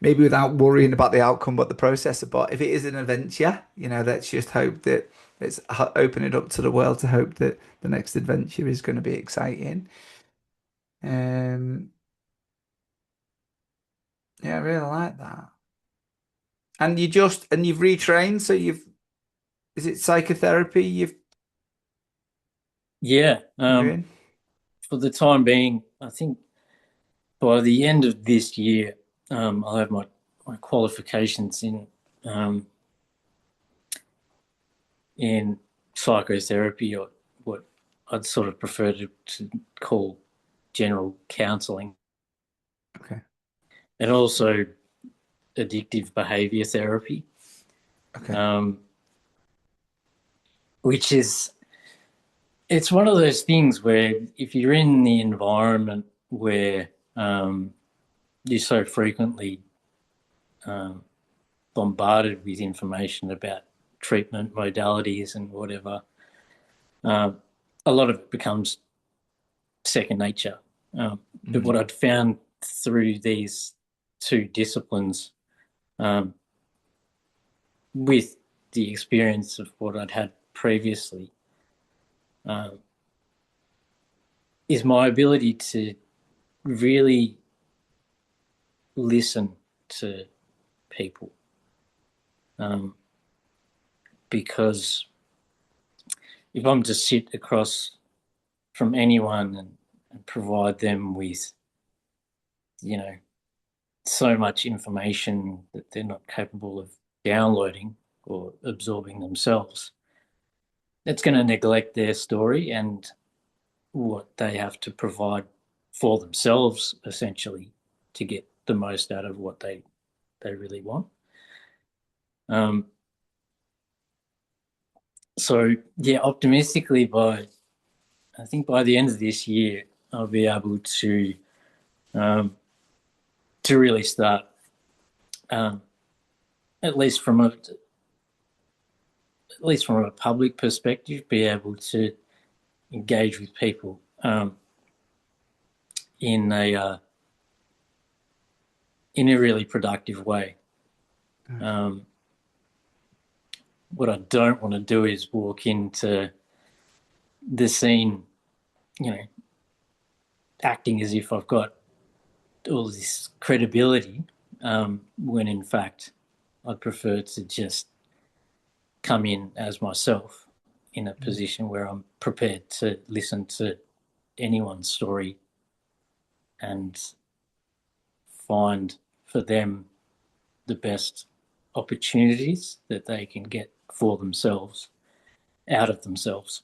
maybe without worrying about the outcome, but the process. But if it is an adventure, let's just hope that open it up to the world to hope that the next adventure is going to be exciting. Um, yeah, I really like that. And you've retrained, so is it psychotherapy Yeah, you're in? for the time being, I think by the end of this year, I'll have my qualifications um, in psychotherapy, or what I'd sort of prefer to call general counselling, Okay. and also addictive behaviour therapy, Okay. um, which is it's one of those things where if you're in the environment where you're so frequently um, bombarded with information about treatment modalities and whatever, um, a lot of it becomes second nature. But Mm. what I'd found through these two disciplines, um, with the experience of what I'd had previously, um, is my ability to really listen to people. Um, because if I'm to sit across from anyone and provide them with, you know, so much information that they're not capable of downloading or absorbing themselves, it's going to neglect their story and what they have to provide for themselves, essentially, to get the most out of what they really want. Um, so yeah, optimistically, I think by the end of this year, I'll be able um, to really start, um, at least from a public perspective, be able to engage with people in a really productive way. Nice. Um, what I don't want to do is walk into the scene, you know, acting as if I've got all this credibility, when in fact I'd prefer to just come in as myself in a Mm. position where I'm prepared to listen to anyone's story and find for them the best opportunities that they can get for themselves out of themselves.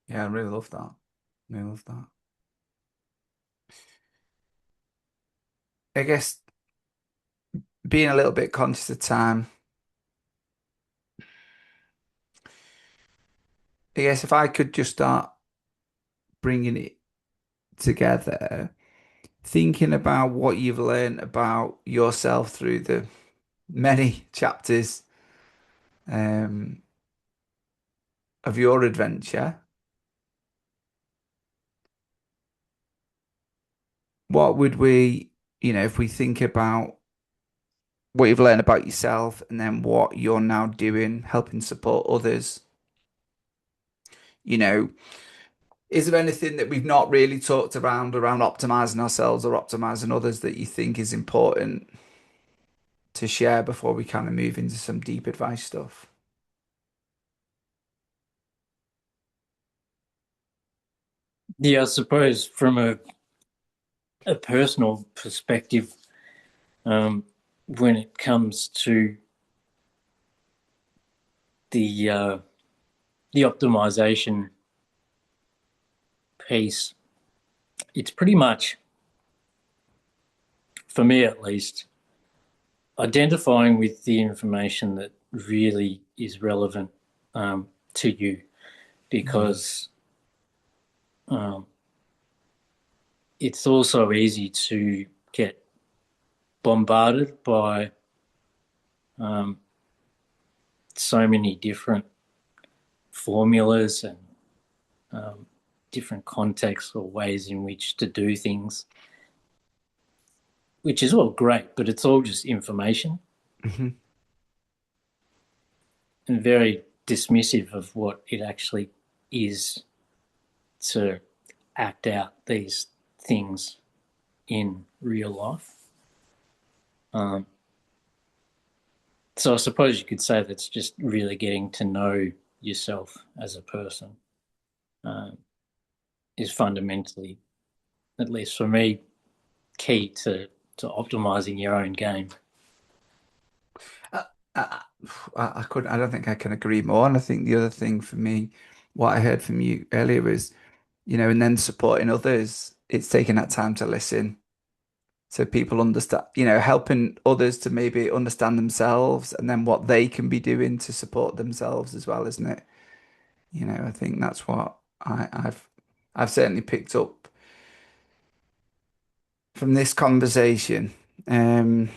Yeah, I really love that. Really love that. I guess being a little bit conscious of time, I guess if I could just start bringing it together, thinking about what you've learned about yourself through the many chapters um, of your adventure, what would we, if we think about what you've learned about yourself and then what you're now doing, helping support others, you know, is there anything that we've not really talked around optimizing ourselves or optimizing others that you think is important to share before we kind of move into some deep advice stuff? Yeah, I suppose from a personal perspective, when it comes to the optimization piece, it's pretty much, for me at least, identifying with the information that really is relevant to you, because it's also easy to get bombarded by so many different formulas and different contexts or ways in which to do things, which is all great, but it's all just information Hmm. and very dismissive of what it actually is to act out these things in real life. So I suppose you could say that's just really getting to know yourself as a person is fundamentally, at least for me, key to optimizing your own game. I, I, I couldn't, I don't think I can agree more. And I think the other thing for me, what I heard from you earlier is, and then supporting others, it's taking that time to listen. So people understand, helping others to maybe understand themselves and then what they can be doing to support themselves as well, isn't it? I think that's what I've certainly picked up from this conversation. Um,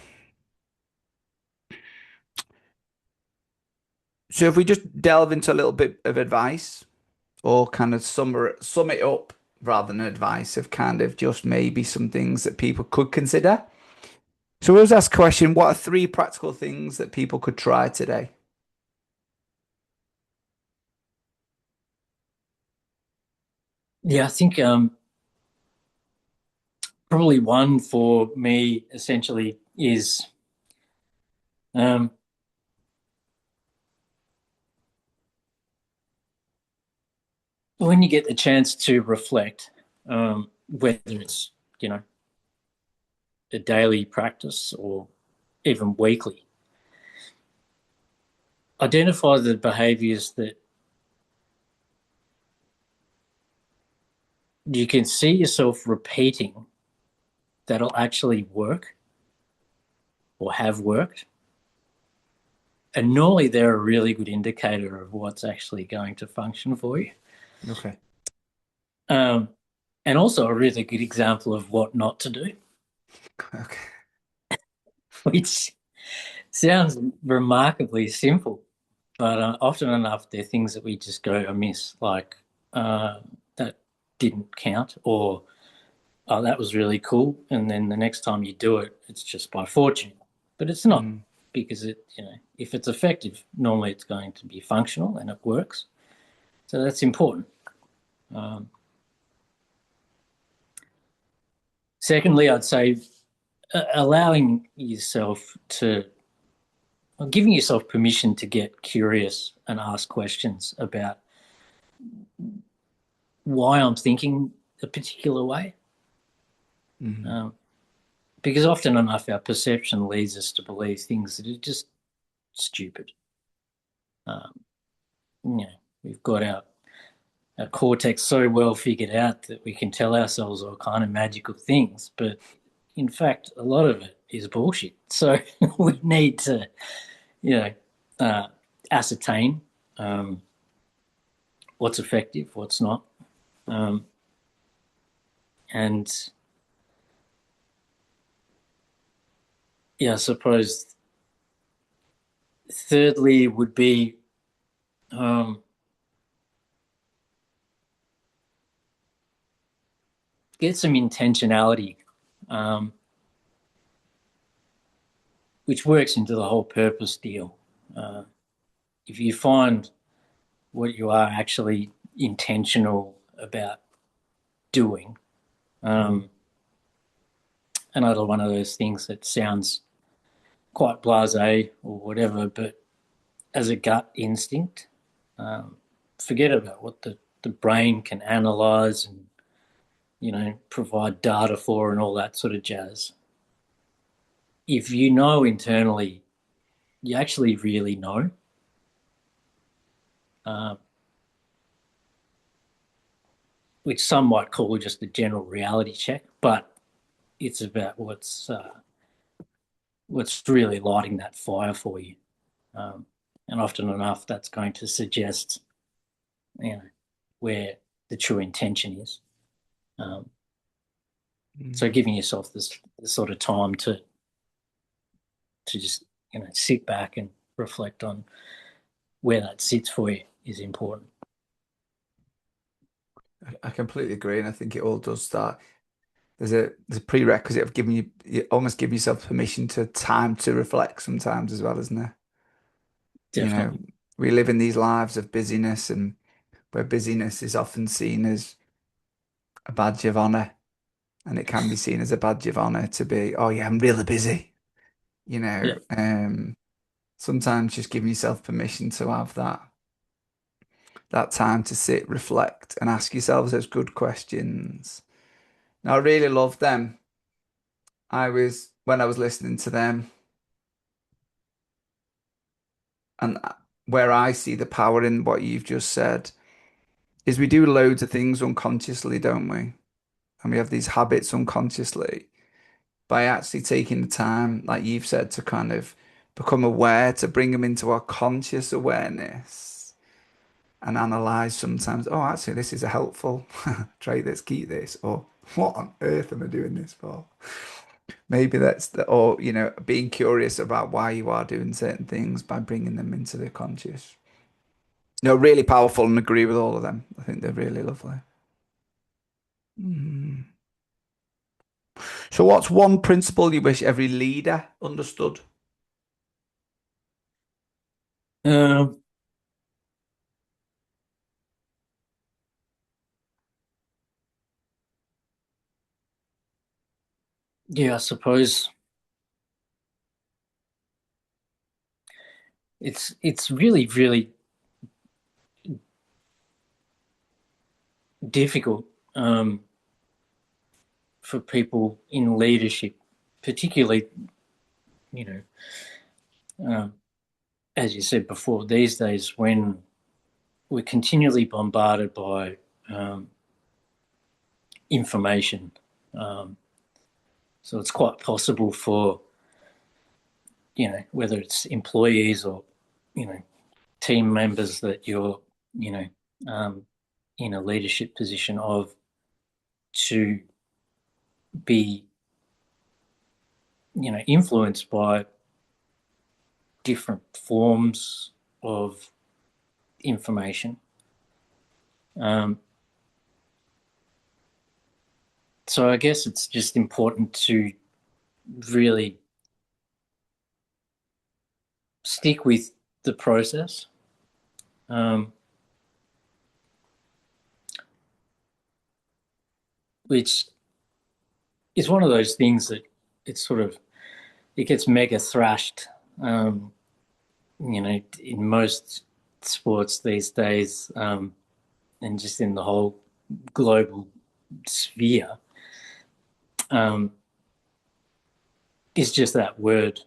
so if we just delve into a little bit of advice or kind of sum it up rather than advice of kind of just maybe some things that people could consider. So we'll just ask a question, what are three practical things that people could try today? Yeah, I think probably one for me essentially is um, when you get the chance to reflect, whether it's, you know, a daily practice or even weekly, identify the behaviors that you can see yourself repeating that'll actually work or have worked. And normally they're a really good indicator of what's actually going to function for you. Okay. Um, and also a really good example of what not to do, Okay. which sounds remarkably simple, but often enough they're things that we just go amiss, like that didn't count, or oh, that was really cool, and then the next time you do it, it's just by fortune. But it's not, Mm. because if it's effective, normally it's going to be functional and it works. So that's important. Um, Secondly, I'd say allowing yourself to, or giving yourself permission to get curious and ask questions about why I'm thinking a particular way. Mm. Um, because often enough, our perception leads us to believe things that are just stupid. Um, we've got our cortex so well figured out that we can tell ourselves all kind of magical things, but in fact, a lot of it is bullshit. So we need to, you know, uh, ascertain what's effective, what's not, um, and yeah, I suppose thirdly would be um, get some intentionality um, which works into the whole purpose deal. If you find what you are actually intentional about doing, another one of those things that sounds quite blasé or whatever, but as a gut instinct, forget about what the brain can analyze and, provide data for and all that sort of jazz. If you know internally, you actually really know. Which some might call just a general reality check, but it's about what's really lighting that fire for you. And often enough, that's going to suggest, where the true intention is. So giving yourself this sort of time to just, sit back and reflect on where that sits for you is important. I completely agree, and I think it all does start. There's a prerequisite of you almost give yourself permission to time to reflect sometimes as well, isn't there? You know, Definitely. we live in these lives of busyness, and where busyness is often seen as a badge of honor, and it can be seen as a badge of honor to be, oh yeah, I'm really busy. You Yeah. know, sometimes just giving yourself permission to have that time to sit, reflect, and ask yourselves those good questions. Now, I really love them. When I was listening to them, and where I see the power in what you've just said is we do loads of things unconsciously, don't we? And we have these habits unconsciously. By actually taking the time, like you've said, to kind of become aware, to bring them into our conscious awareness and analyze sometimes, oh, actually, this is a helpful trait, let's keep this, or what on earth am I doing this for? Maybe or, being curious about why you are doing certain things by bringing them into the conscious. No, really powerful and agree with all of them. I think they're really lovely. Mm. So, what's one principle you wish every leader understood? Um, yeah, I suppose it's really, really difficult, for people in leadership, particularly, you know, um, as you said before, these days when we're continually bombarded by um, information. Um, so it's quite possible for, whether it's employees or, team members that you're, you know, um, in a leadership position of, to be, influenced by different forms of information. Um, so I guess it's just important to really stick with the process. Um, which is one of those things that it's sort of, it gets mega thrashed, um, in most sports these days, and just in the whole global sphere, um, is just that word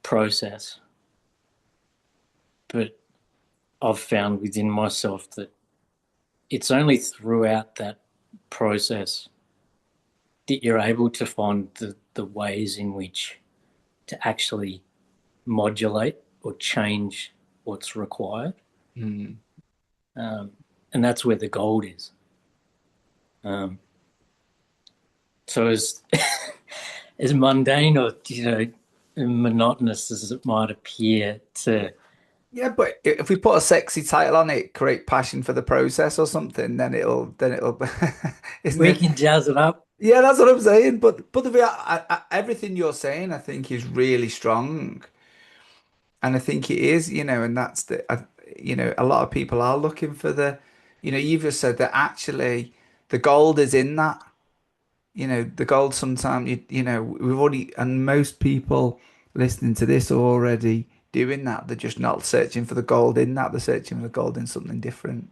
process. But I've found within myself that it's only throughout that process that you're able to find the ways in which to actually modulate or change what's required. Mm. Um, and that's where the gold is. Um, so as as mundane or monotonous as it might appear to, Yeah, but if we put a sexy title on it, create passion for the process or something, then it'll, isn't we it? can jazz it up. Yeah, that's what I'm saying. But everything you're saying, I think, is really strong, and I think it is, and that's a lot of people are looking for you've just said that actually the gold is in that. The gold sometimes we've already, and most people listening to this are already doing that. They're just not searching for the gold in that. They're searching for the gold in something different.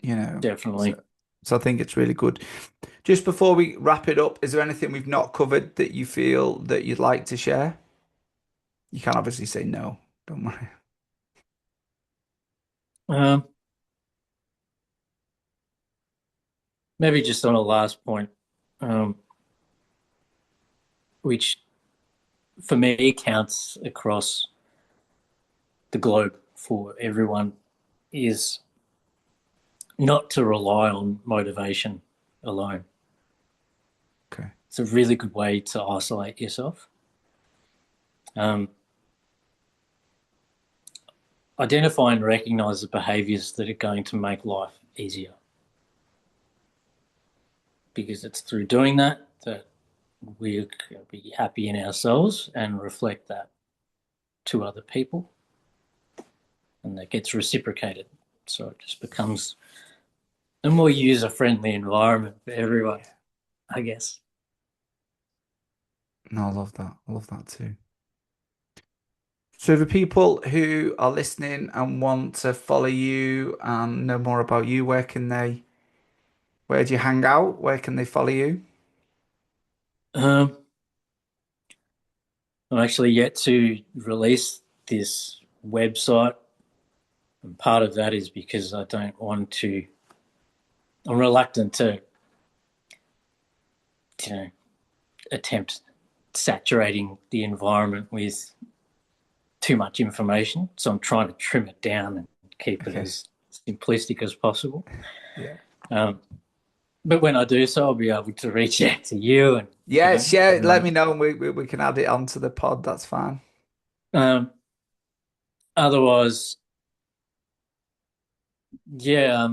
You know. Definitely. So I think it's really good. Just before we wrap it up, is there anything we've not covered that you feel that you'd like to share? You can obviously say no. Don't worry. Um, Maybe just on a last point, um, which for me counts across the globe for everyone, is not to rely on motivation alone. Okay. It's a really good way to isolate yourself. Um, Identify and recognize the behaviors that are going to make life easier, because it's through doing that that we'll be happy in ourselves and reflect that to other people, and that gets reciprocated. So it just becomes a more user friendly environment for everyone, I guess. No, I love that. I love that too. So the people who are listening and want to follow you and know more about you, where do you hang out? Where can they follow you? Um, I'm actually yet to release this website, and part of that is because I don't want to. I'm reluctant to, you know, attempt saturating the environment with too much information. So I'm trying to trim it down and keep it Okay. as simplistic as possible. Yeah. Um, but when I do so, I'll be able to reach out to you and, Yeah, share it. Let everyone. me know and we can add it onto the pod. That's fine. Um, Otherwise, yeah,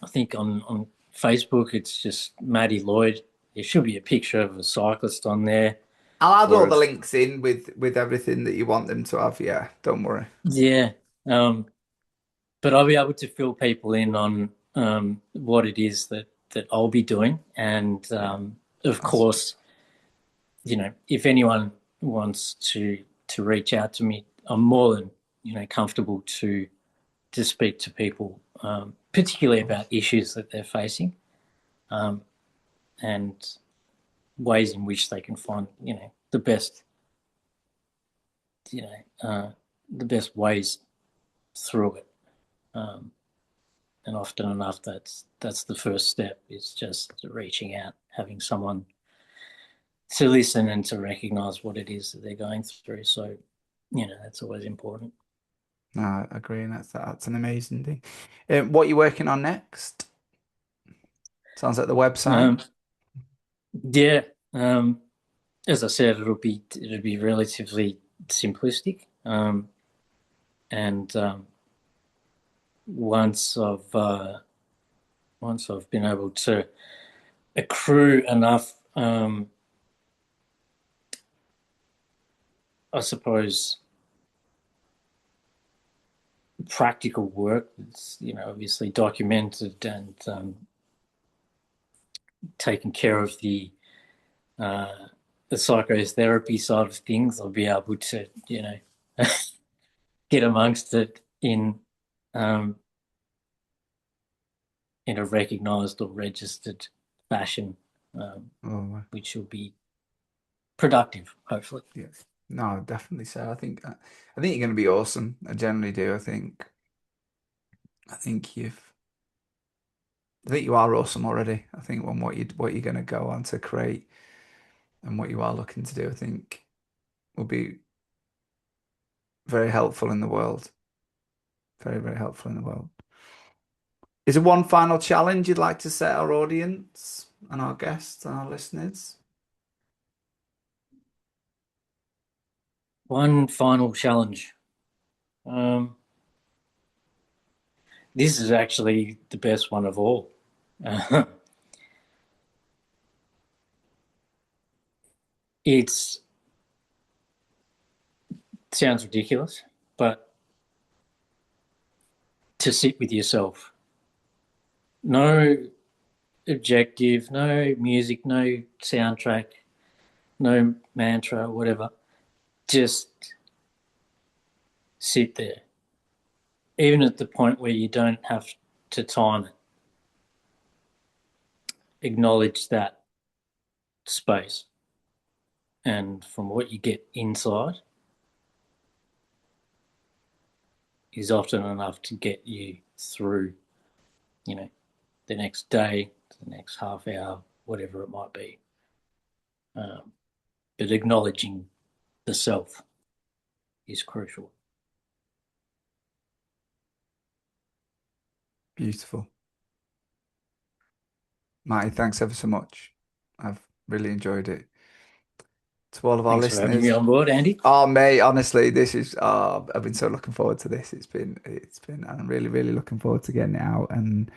I think on Facebook it's just Matty Lloyd. There should be a picture of a cyclist on there, I'll add all or the of, links in with everything that you want them to have. Yeah, don't worry. yeah. But I'll be able to fill people in on what it is that I'll be doing, and Yeah, of that's course, if anyone wants to reach out to me, I'm more than comfortable to speak to people, particularly about awesome. issues that they're facing, um, and ways in which they can find the best you know the best ways through it. Um, and often enough, that's the first step, is just reaching out, having someone to listen and to recognize what it is that they're going through. So that's always important. No, I agree, and that's an amazing thing. What you working on next? Sounds like the website. um, yeah. As I said, it'll be relatively simplistic, and once I've been able to accrue enough, I suppose, practical work that's obviously documented, and taken care of uh, the psychotherapy side of things, I'll be able to get amongst it um, in a recognised or registered fashion, Oh, which will be productive, hopefully. yeah. No, definitely so. I think you're going to be awesome. I generally do. I think you are awesome already. I think on what you're going to go on to create and what you are looking to do, I think will be very helpful in the world. Very, very helpful in the world. Is there one final challenge you'd like to set our audience and our guests and our listeners? One final challenge. Um, this is actually the best one of all. Uh, it's sounds ridiculous, but to sit with yourself, no objective, no music, no soundtrack, no mantra, whatever. Just sit there, even at the point where you don't have to time it. Acknowledge that space, and from what you get inside is often enough to get you through, you know, the next day, the next half hour, whatever it might be. But acknowledging the self is crucial. Beautiful. Matty, thanks ever so much. I've really enjoyed it. To all of our Thanks for having me listeners. on board, Andy. Oh, mate, honestly, this is I've been so looking forward to this. It's been I'm really, really looking forward to getting it out. And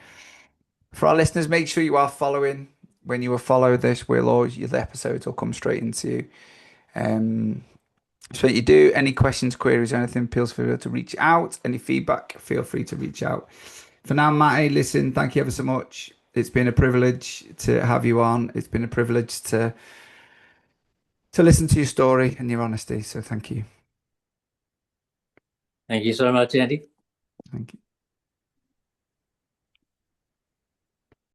for our listeners, make sure you are following. When you will follow this, the episodes will come straight into you. Um so you do any questions, queries, anything, feel free to reach out. Any feedback, feel free to reach out. For now, Matty, listen, thank you ever so much. It's been a privilege to have you on. It's been a privilege to listen to your story and your honesty. So thank you. Thank you so much, Andy. Thank you.